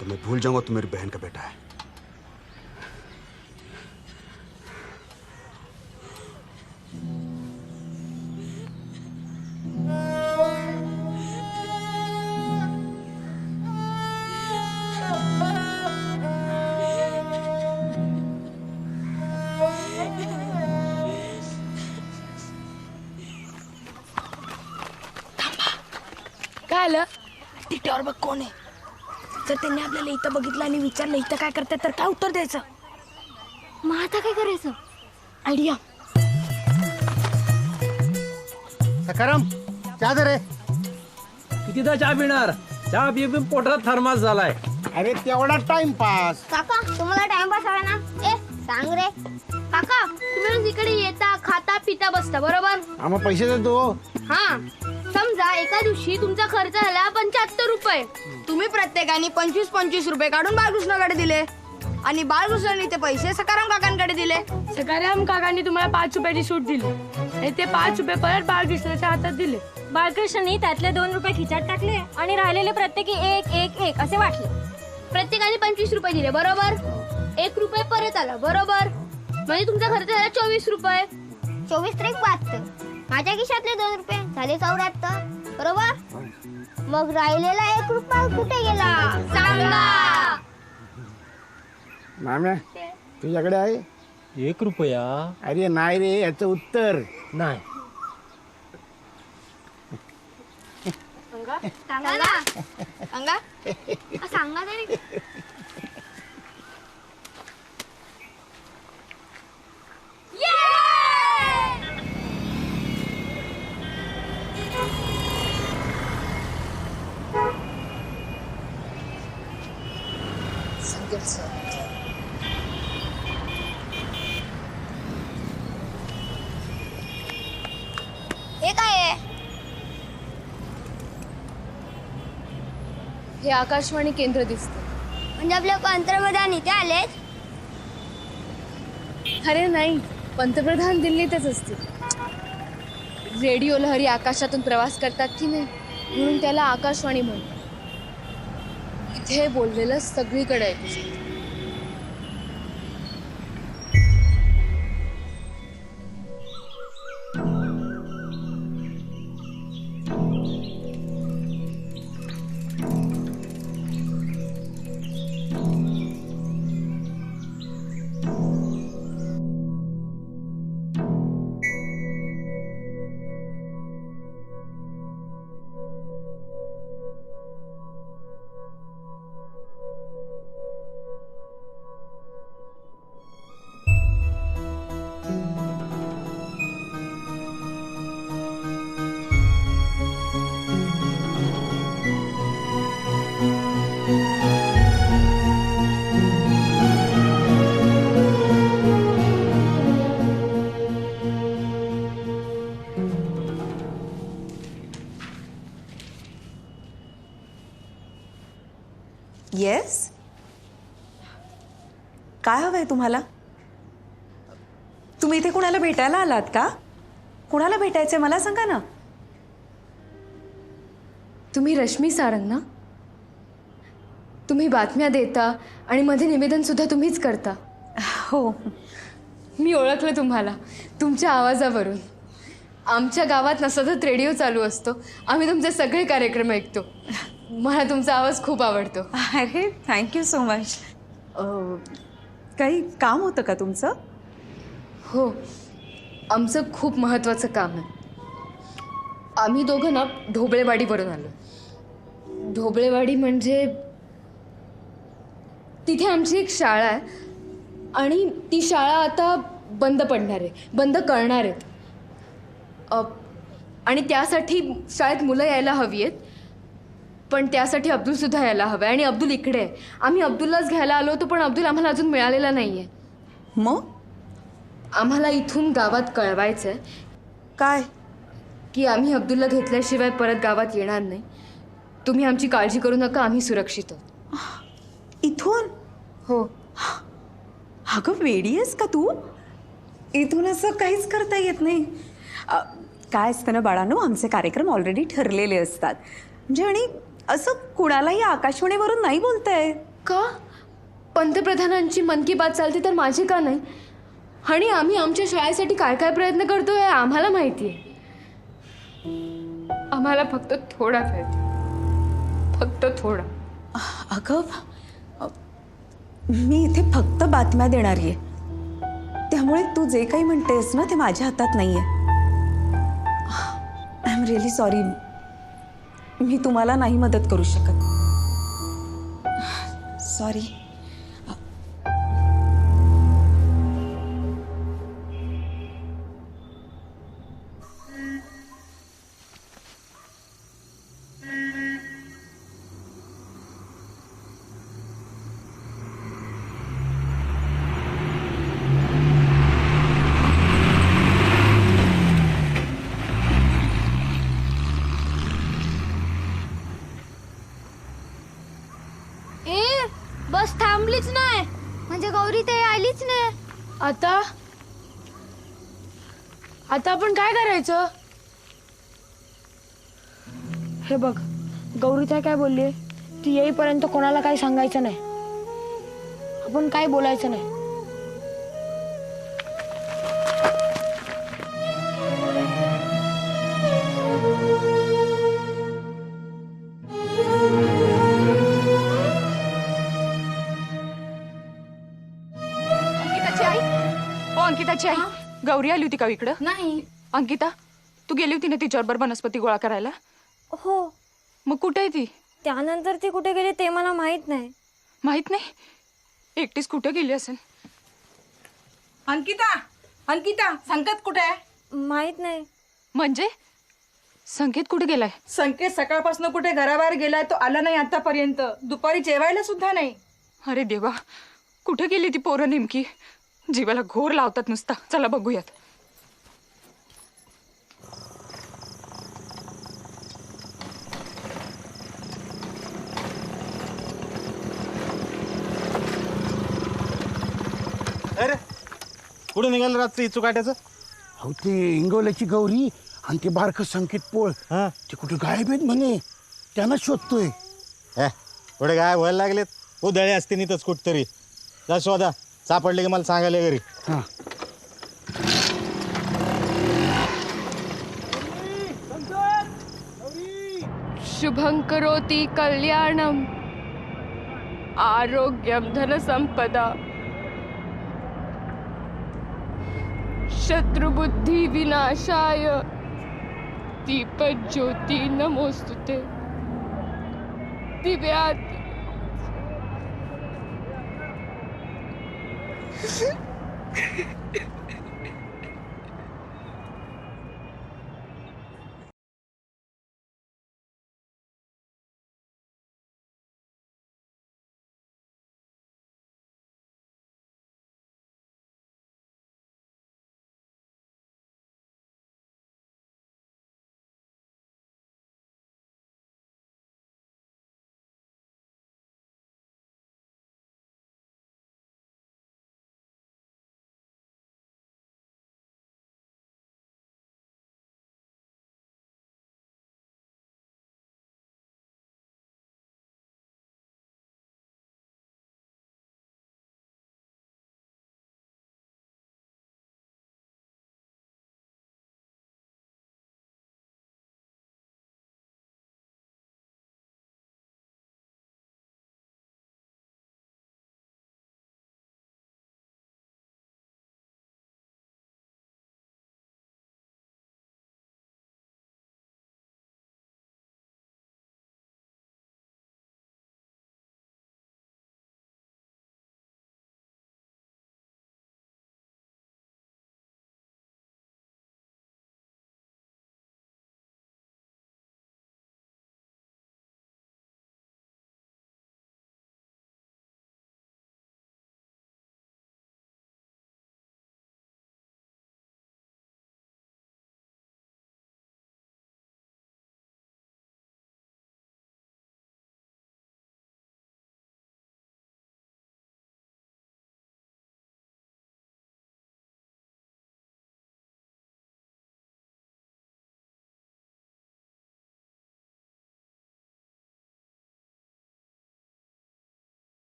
तो मैं भूल जाऊंगा तू मेरी बहन का बेटा है. काय आलं तिट्यावर बघ कोण आहे. जर त्यांनी आपल्याला इथं बघितलं आणि विचारलं इथं काय करतात तर काय उत्तर द्यायचं. मग आता काय करायचं? आयडिया. सकाराम चहा दे रे. कितीदा चहा पिणार? चहा पिऊन पोटात थर्मास झालाय. अरे तेवढा टाइमपास. काका तुम्हाला टाइमपास हवा ना. सांग रे काका तुम्ही इकडे येता खाता पिता बसता बरोबर. आम्हा पैसे देतो. हा समजा एका दिवशी तुमचा खर्च झाला 75 रुपये. तुम्ही प्रत्येकाने 25-25 रुपये काढून बाळकृष्णाकडे दिले आणि बाळकृष्णाने ते पैसे सकाराम काकांकडे दिले. सकाराम काकांनी तुम्हाला 5 रुपयाची सूट दिली आणि ते 5 रुपये परत बाळकृष्णाच्या हातात दिले. बाळकृष्णाने त्यातले 2 रुपये खिचात टाकले आणि राहिलेले प्रत्येकी 1 असे वाटले. प्रत्येकाने 25 रुपये दिले बरोबर. 1 रुपये परत आला बरोबर. म्हणजे तुमचा खर्च झाला 24 रुपये. 24 त्रिक 72. माझ्या खिशातले 2 रुपये झाले 74 बरोबर. मग राहिलेला 1 रुपया कुठे गेला सांगा. माम्या तुझ्याकडे आहे 1 रुपया? अरे नाही रे याचं उत्तर नाही. सांगा तरी. हे काय आहे. हे आकाशवाणी केंद्र दिसतं. म्हणजे आपल्या पंतप्रधान इथे आलेत. अरे नाही, पंतप्रधान दिल्लीतच असतील. रेडिओ लहरी आकाशातून प्रवास करतात की नाही म्हणून त्याला आकाशवाणी म्हणतात. इथे बोललेलं सगळीकडे ऐकू शकतं. येस, काय हवंय तुम्हाला? तुम्ही इथे कुणाला भेटायला आलात का? कुणाला भेटायचंय मला सांगा ना. तुम्ही रश्मी सारंग ना? तुम्ही बातम्या देता आणि मध्ये निवेदन सुद्धा तुम्हीच करता. हो, मी ओळखलं तुम्हाला तुमच्या आवाजावरून. आमच्या गावात ना सतत रेडिओ चालू असतो. आम्ही तुमचे सगळे कार्यक्रम ऐकतो. मला तुमचा आवाज खूप आवडतो. अरे थँक्यू सो मच. काही काम होतं का तुमचं? हो, आमचं खूप महत्त्वाचं काम आहे. आम्ही दोघं ना ढोबळेवाडीवरून आलो. ढोबळेवाडी म्हणजे तिथे आमची एक शाळा आहे आणि ती शाळा आता बंद पडणार आहे, बंद करणार आहेत. आणि त्यासाठी शाळेत मुलं यायला हवी आहेत. पण त्यासाठी अब्दुलसुद्धा यायला हवं आहे आणि अब्दुल इकडे आहे. आम्ही अब्दुललाच घ्यायला आलो होतो पण अब्दुल आम्हाला अजून मिळालेला नाही आहे. मग आम्हाला इथून गावात कळवायचं आहे. काय? की आम्ही अब्दुलला घेतल्याशिवाय परत गावात येणार नाही. तुम्ही आमची काळजी करू नका, आम्ही सुरक्षित आहोत. इथून? हो. अगं वेडी आहेस का तू? इथून असं काहीच करता येत नाही. काय असतं ना बाळांनो, आमचे कार्यक्रम ऑलरेडी ठरलेले असतात. म्हणजे आणि असं कुणालाही आकाशवाणीवरून नाही बोलताय का? पंतप्रधानांची मन की बात चालते तर माझी का नाही? आणि आम्ही आमच्या शाळेसाठी काय काय प्रयत्न करतोय आम्हाला माहिती आहे. आम्हाला फक्त थोडा वेळ, फक्त थोडा. अगं मी इथे फक्त बातम्या देणारी आहे. त्यामुळे तू जे काही म्हणतेस ना ते माझ्या हातात नाहीये. I am really sorry. मी तुम्हाला नाही मदत करू शकत. सॉरी. ए बस थांबलीच नाही म्हणजे गौरी ते आलीच नाही. आता आपण काय करायचं? हे बघ गौरी ताई काय बोलली, ती येईपर्यंत कोणाला काही सांगायचं नाही, आपण काय बोलायचं नाही. अंकिताची आई, ओ अंकिताची आई, गौरी आली होती का इकडं? नाही. अंकिता, तू गेली होती ना तिच्याबरोबर वनस्पती गोळा करायला? हो. मग कुठे आहे ती? त्यानंतर ती कुठे गेली ते मला माहित नाही. माहित नाही? एकटीच कुठे गेली असेल? अंकिता, अंकिता, संकेत कुठे आहे? माहित नाही. म्हणजे संकेत कुठे गेलाय? संकेत सकाळपासून कुठे घराबाहेर गेलाय, तो आला नाही आतापर्यंत. दुपारी जेवायला सुद्धा नाही. अरे देवा, कुठे गेली ती पोरं नेमकी? जीवाला घोर लावतात नुसता. चला बघूयात. अरे कुठे निघालं रात्री इचुकाट्याचं? अहो ते इंगवल्याची गौरी आणि ते बारकं संकेत पोळ ते कुठे गायब आहेत म्हणे, त्यांना शोधतोय. थोडे काय व्हायला लागलेत, उधळे असते नितच कुठतरी. जा शोधा, सापडले की मला सांगायला घरी. हां शुभं करोति कल्याणम आरोग्यम धनसंपदा शत्रुबुद्धि विनाशाय दीपज्योति नमोस्तुते दिव्यात.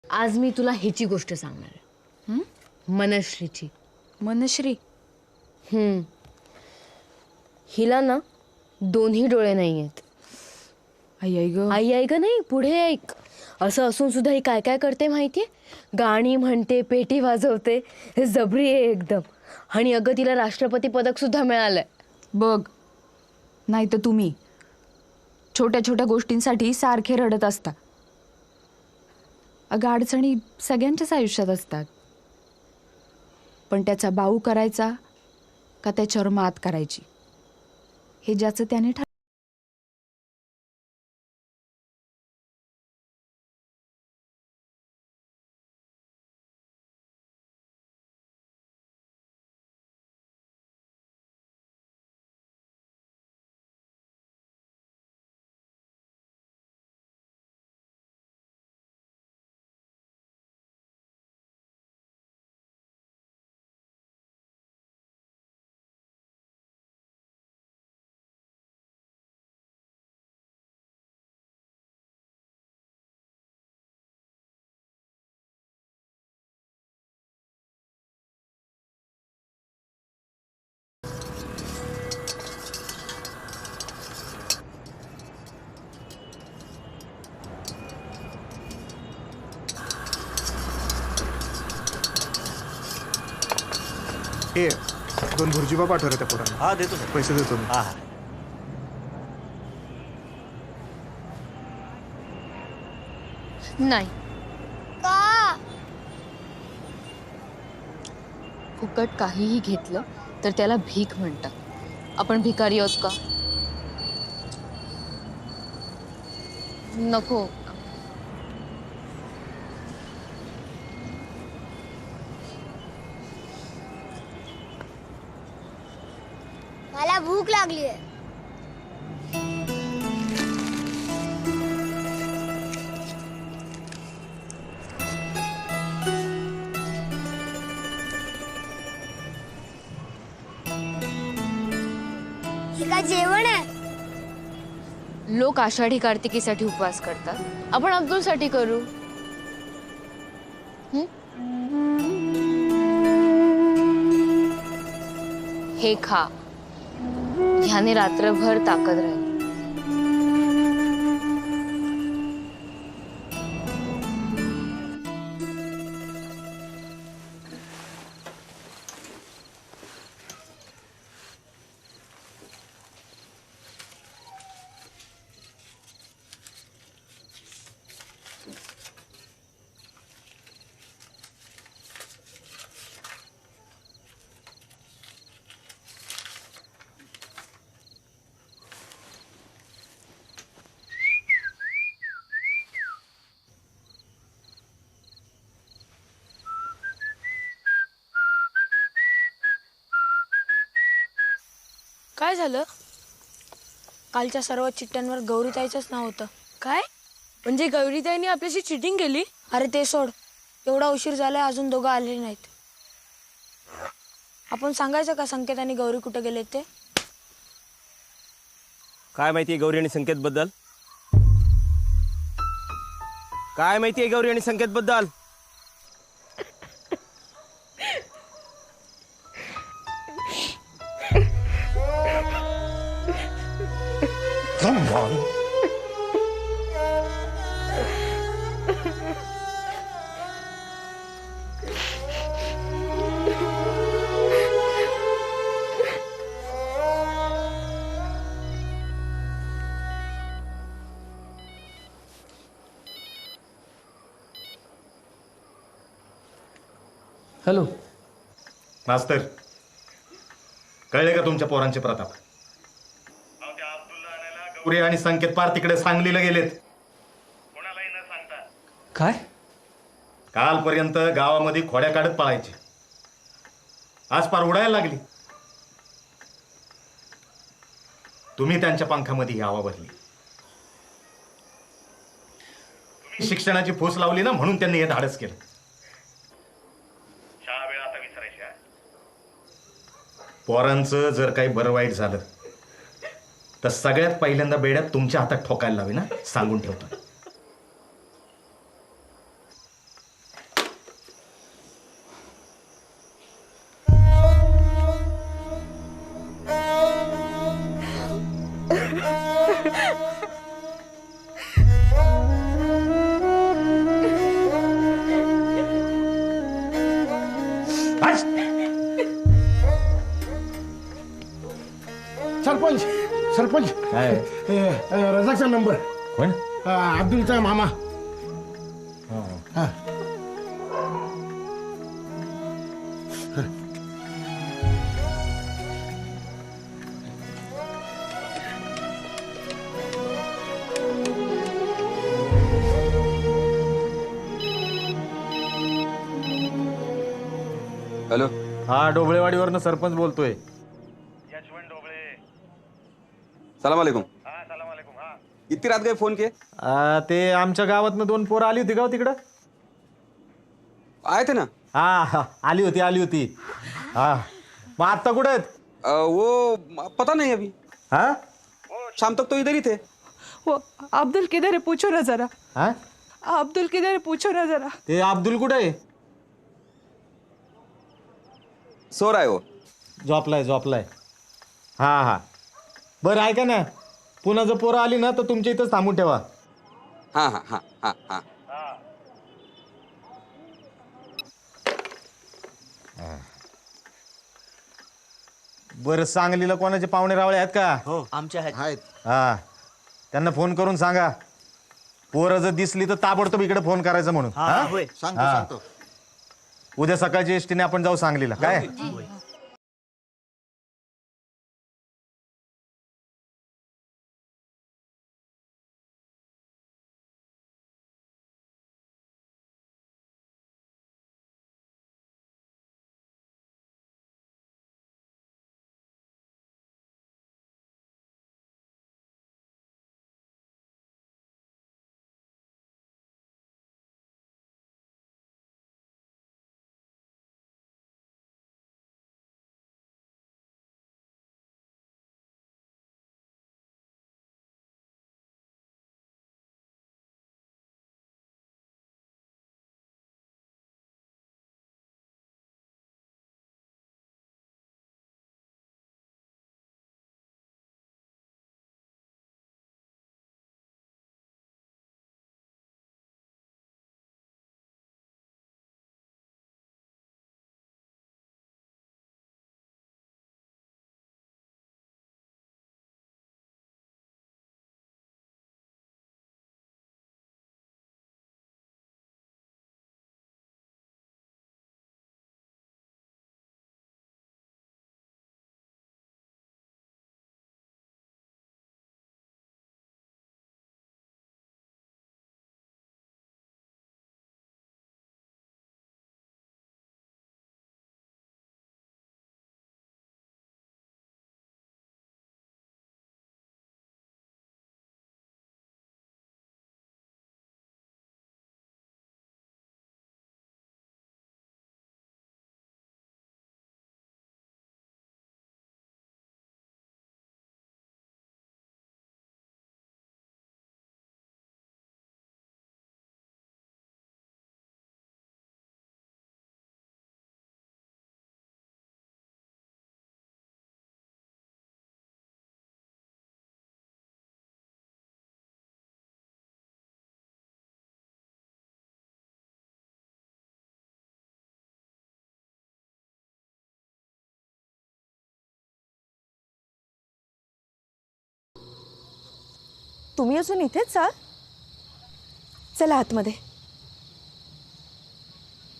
आज मी तुला ह्याची गोष्ट सांगणार आहे. मनश्रीची. मनश्री? हिला ना दोन्ही डोळे नाही आहेत. आई ऐक नाही, पुढे ऐक. असं असून सुद्धा ही काय काय करते माहितीये? गाणी म्हणते, पेटी वाजवते, हे जबरी आहे एकदम. आणि अगं तिला राष्ट्रपती पदक सुद्धा मिळालंय. बघ, नाही तर तुम्ही छोट्या छोट्या गोष्टींसाठी सारखे रडत असता. अगं अडचणी सगळ्यांच्याच आयुष्यात असतात, पण त्याचा बाऊ करायचा का त्याच्यावर मात करायची हे ज्याचं त्याने ठरवलं. हे 2 भुर्जीबा पाठव रे त्या पोरांना. हा देतो पैसे देतो मी. हा नाही, का? फुकट काहीही घेतलं तर त्याला भीक म्हणतात. आपण भिकारी आहोत का? नको. मला भूक लागली आहे. हे काय जेवण आहे? लोक आषाढी कार्तिकीसाठी उपवास करतात, आपण अब्दुलसाठी करू. हे खा, ह्याने रात्रभर ताकद राहील. काय झालं? कालच्या सर्व चिठ्ठ्यांवर गौरीताईचंच नाव होतं. काय म्हणजे गौरीताईने आपल्याशी चिटिंग केली? अरे ते सोड, एवढा उशीर झालाय अजून दोघं आलेले नाहीत. आपण सांगायचं का संकेत आणि गौरी कुठे गेले ते? काय माहितीये गौरी आणि संकेत बद्दल? काय माहितीये गौरी आणि संकेत बद्दल? Come on. हॅलो मास्तर, कळले का तुमच्या पोरांचे प्रताप? पुरे आणि संकेत पार तिकडे सांगलीला गेलेत. काय? कालपर्यंत गावामध्ये खोड्या काढत पळायचे, आज पार उडायला लागली. तुम्ही त्यांच्या पंखामध्ये ही हवा भरली. तुम्ही शिक्षणाची फूस लावली ना, म्हणून त्यांनी हे धाडस केलं. पोरांचं जर काही बरं वाईट झालं तर सगळ्यात पहिल्यांदा बेड्यात तुमच्या हातात ठोकायला लावे ना, सांगून ठेवतो. सरपंच काय रजाकचा नंबर. कोण? अब्दुलचा मामा. हा. हॅलो. हा डोबळेवाडीवरनं सरपंच बोलतोय. सलाम अलैकुम. इतकी रात काय फोन के? ते आमच्या गावातनं 2 पोरं आली होती का तिकडं? आए थे ना. हा आली होती. हा मग आत्ता कुठे आहेत? वो पता नहीं अभी. हाँ शाम तक तो इधर ही थे. वो अब्दुल किधर है पूछो ना जरा. हाँ अब्दुल किधर है पूछो ना जरा. ते अब्दुल कुठे आहे? सो रहा है वो. झोपलाय. हा बरं ऐका ना, पुन्हा जर पोरं आली ना तर तुमच्या इथंच थांबून ठेवा. हा. बरं सांगलीला कोणाचे पाहुणे रावळे आहेत का? हो आमच्या आहेत. हा त्यांना फोन करून सांगा, पोरं जर दिसली तर ताबडतोब इकडे फोन करायचं म्हणून. हा होय सांगतो. उद्या सकाळच्या एसटीने आपण जाऊ सांगलीला. काय तुम्ही अजून इथेच आहात? चला आतमध्ये.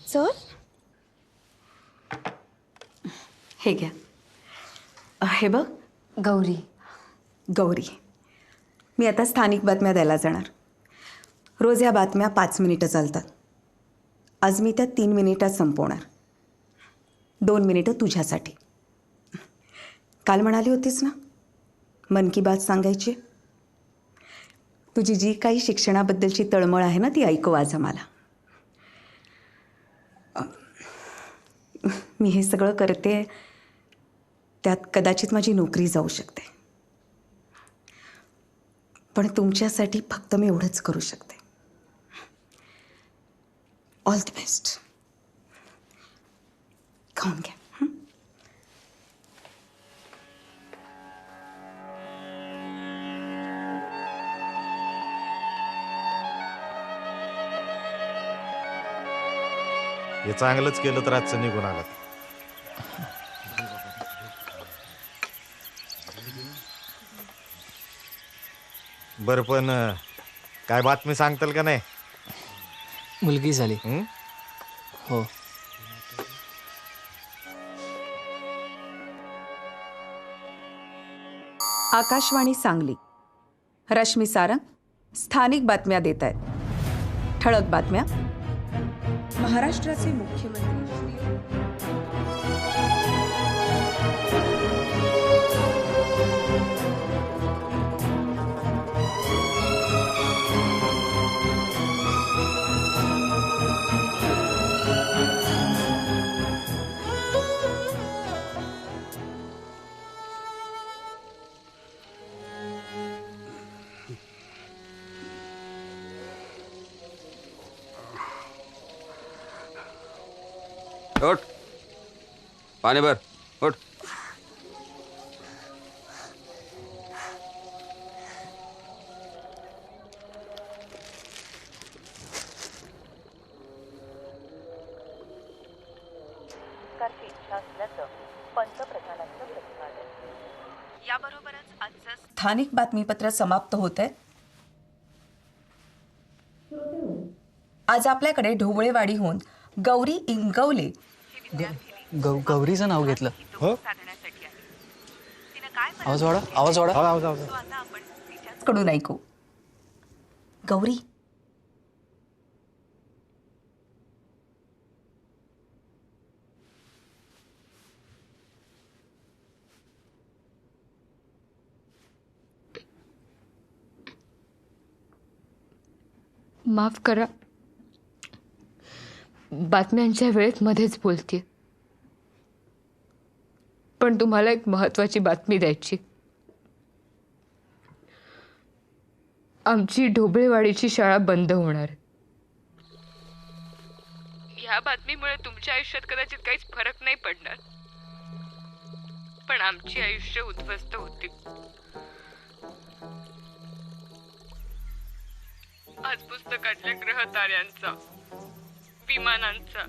चल. हे घ्या. हे बघ गौरी. मी आता स्थानिक बातम्या द्यायला जाणार. रोज या बातम्या 5 मिनिटं चालतात. आज मी त्या 3 मिनिटात संपवणार. 2 मिनिटं तुझ्यासाठी. काल म्हणाली होतीस ना मन की बात सांगायची. तुझी जी काही शिक्षणाबद्दलची तळमळ आहे ना ती ऐकव आज आम्हाला. मी हे सगळं करते त्यात कदाचित माझी नोकरी जाऊ शकते, पण तुमच्यासाठी फक्त मी एवढंच करू शकते. All the best. खाऊन घ्या. हे चांगलंच केलं तर आजचं निघून आलात. बरं पण काय बातमी सांगताल का नाही? मुलगी झाली. हो. आकाशवाणी सांगली. रश्मी सारंग स्थानिक बातम्या देत आहेत. ठळक बातम्या. महाराष्ट्राचे मुख्यमंत्री उठ, पाणी भर. उठ. याबरोबरच आजचं स्थानिक बातमीपत्र समाप्त होत आहे. आज आपल्याकडे ढोबळेवाडीहून गौरी इंगवले गौरीचं नाव घेतलं. हो. आवाज वाढा, आवाज वाढा. कडून ऐकू. गौरी, माफ करा, बातम्यांच्या वेळेत मध्येच बोलते, पण तुम्हाला एक महत्वाची बातमी द्यायची. आमची ढोबळेवाडीची शाळा बंद होणार. ह्या बातमीमुळे तुमच्या आयुष्यात कदाचित काहीच फरक नाही पडणार, पण आमची आयुष्य उद्ध्वस्त होतील. आज पुस्तकातल्या ग्रहताऱ्यांचा, विमानांचा,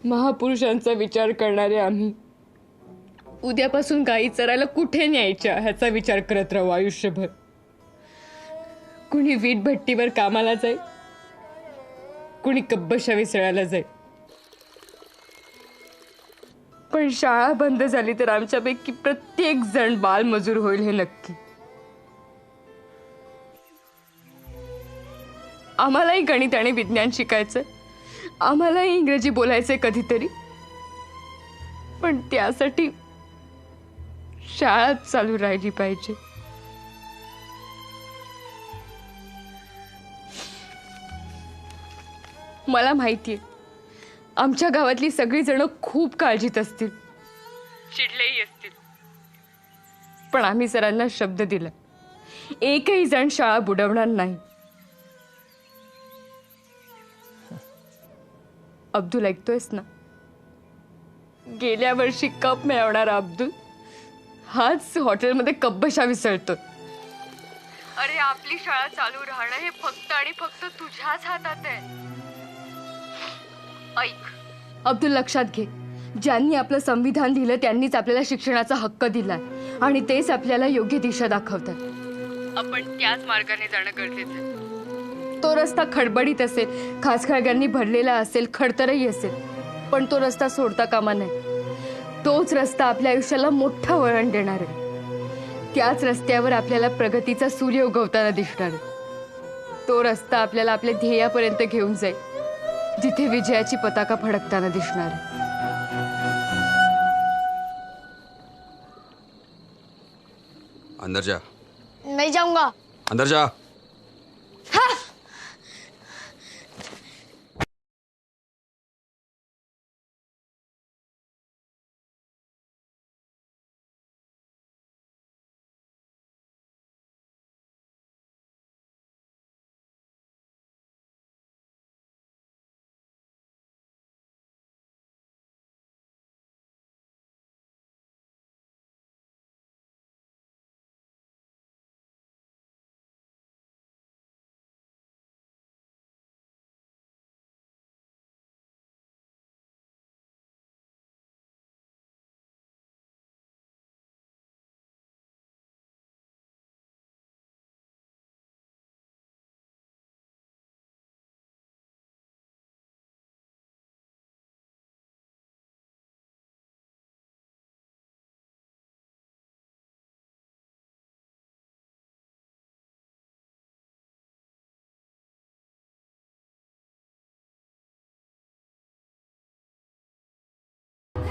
महापुरुषांचा विचार करणारे आम्ही उद्यापासून गायी चरायला कुठे न्यायच्या ह्याचा विचार करत राहू आयुष्यभर. कुणी वीट भट्टीवर कामाला जाईल, कुणी कब्बशा विसळायला जाईल, पण शाळा बंद झाली तर आमच्यापैकी प्रत्येक जण बालमजूर होईल हे नक्की. आम्हालाही गणित आणि विज्ञान शिकायचं, आम्हालाही इंग्रजी बोलायचंय कधीतरी, पण त्यासाठी शाळा चालू राहिली पाहिजे. मला माहितीये आमच्या गावातली सगळी जण खूप काळजीत असतील, चिडलेही असतील, पण आम्ही सरांना शब्द दिला, एकही जण शाळा बुडवणार नाही. अब्दुल, ऐकतोयस ना? गेल्या वर्षी कप मिळवणारा अब्दुल हाच हॉटेलमध्ये कब्बशा विसळतो. अरे, आपली शाळा चालू राहणं हे फक्त आणि फक्त तुझ्याच हातात आहे. ऐक अब्दुल, लक्षात घे, ज्यांनी आपलं संविधान दिलं त्यांनीच आपल्याला शिक्षणाचा हक्क दिलाय आणि तेच आपल्याला योग्य दिशा दाखवतात. आपण त्याच मार्गाने जाणं गरजेचं आहे. तो रस्ता खडबडीत असेल, खाचखळग्यांनी भरलेला असेल, खडतरही असेल, पण तो रस्ता सोडता कामा नये. तोच रस्ता आपल्या आयुष्याला मोठं वळण देणार आहे. त्याच रस्त्यावर आपल्याला प्रगतीचा सूर्य उगवताना दिसणार आहे. तो रस्ता आपल्याला आपल्या ध्येयापर्यंत घेऊन जाईल, जिथे विजयाची पताका फडकताना दिसणार आहे. अंदर जा. नहीं जाऊंगा. अंदर जा.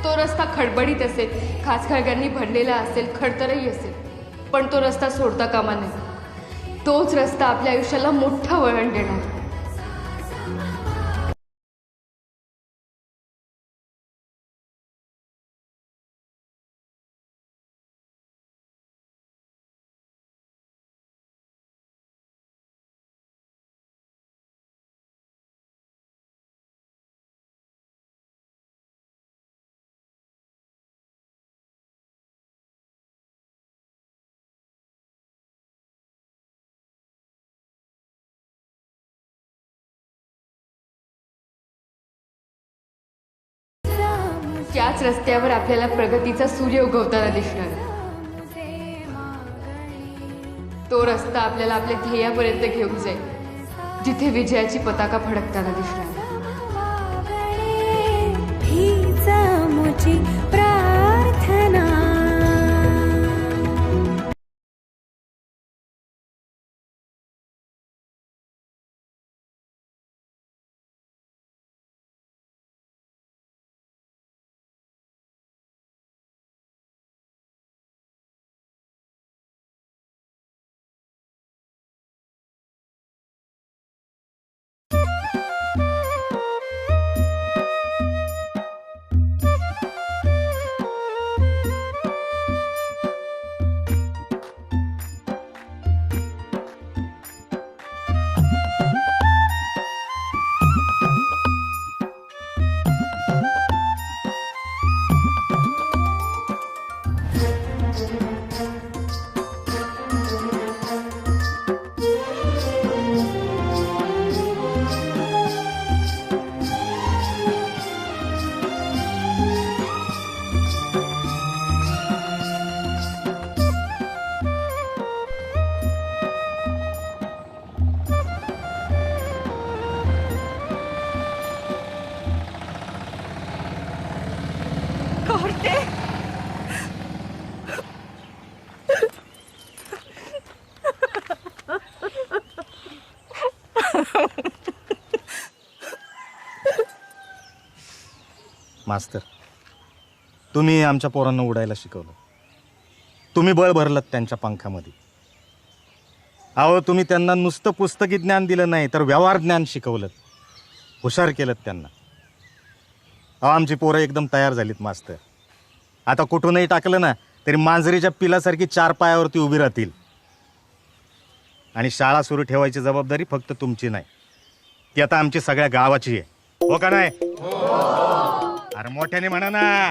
तो रस्ता खडबडीत असेल, खाचखळग्यांनी भरलेला असेल, खडतरही असेल, पण तो रस्ता सोडता कामा नये. तोच रस्ता आपल्या आयुष्याला मोठं वळण देणार. त्याच रस्त्यावर आपल्याला प्रगतीचा सूर्य उगवताना दिसणार. तो रस्ता आपल्याला आपल्या ध्येयापर्यंत घेऊन जाईल, जिथे विजयाची पताका फडकताना दिसणार. प्रार्थना. मास्तर, तुम्ही आमच्या पोरांना उडायला शिकवलं. तुम्ही बळ भरलं त्यांच्या पंखामध्ये. अहो, तुम्ही त्यांना नुसतं पुस्तकी ज्ञान दिलं नाही, तर व्यवहार ज्ञान शिकवलं, हुशार केलं त्यांना. अहो, आमची पोरं एकदम तयार झालीत मास्तर. आता कुठूनही टाकलं ना तरी मांजरीच्या पिलासारखी 4 पायावरती उभी राहतील. आणि शाळा सुरू ठेवायची जबाबदारी फक्त तुमची नाही, ती आता आमची सगळ्या गावाची आहे. हो का नाही? अरे मोठ्याने म्हणा ना.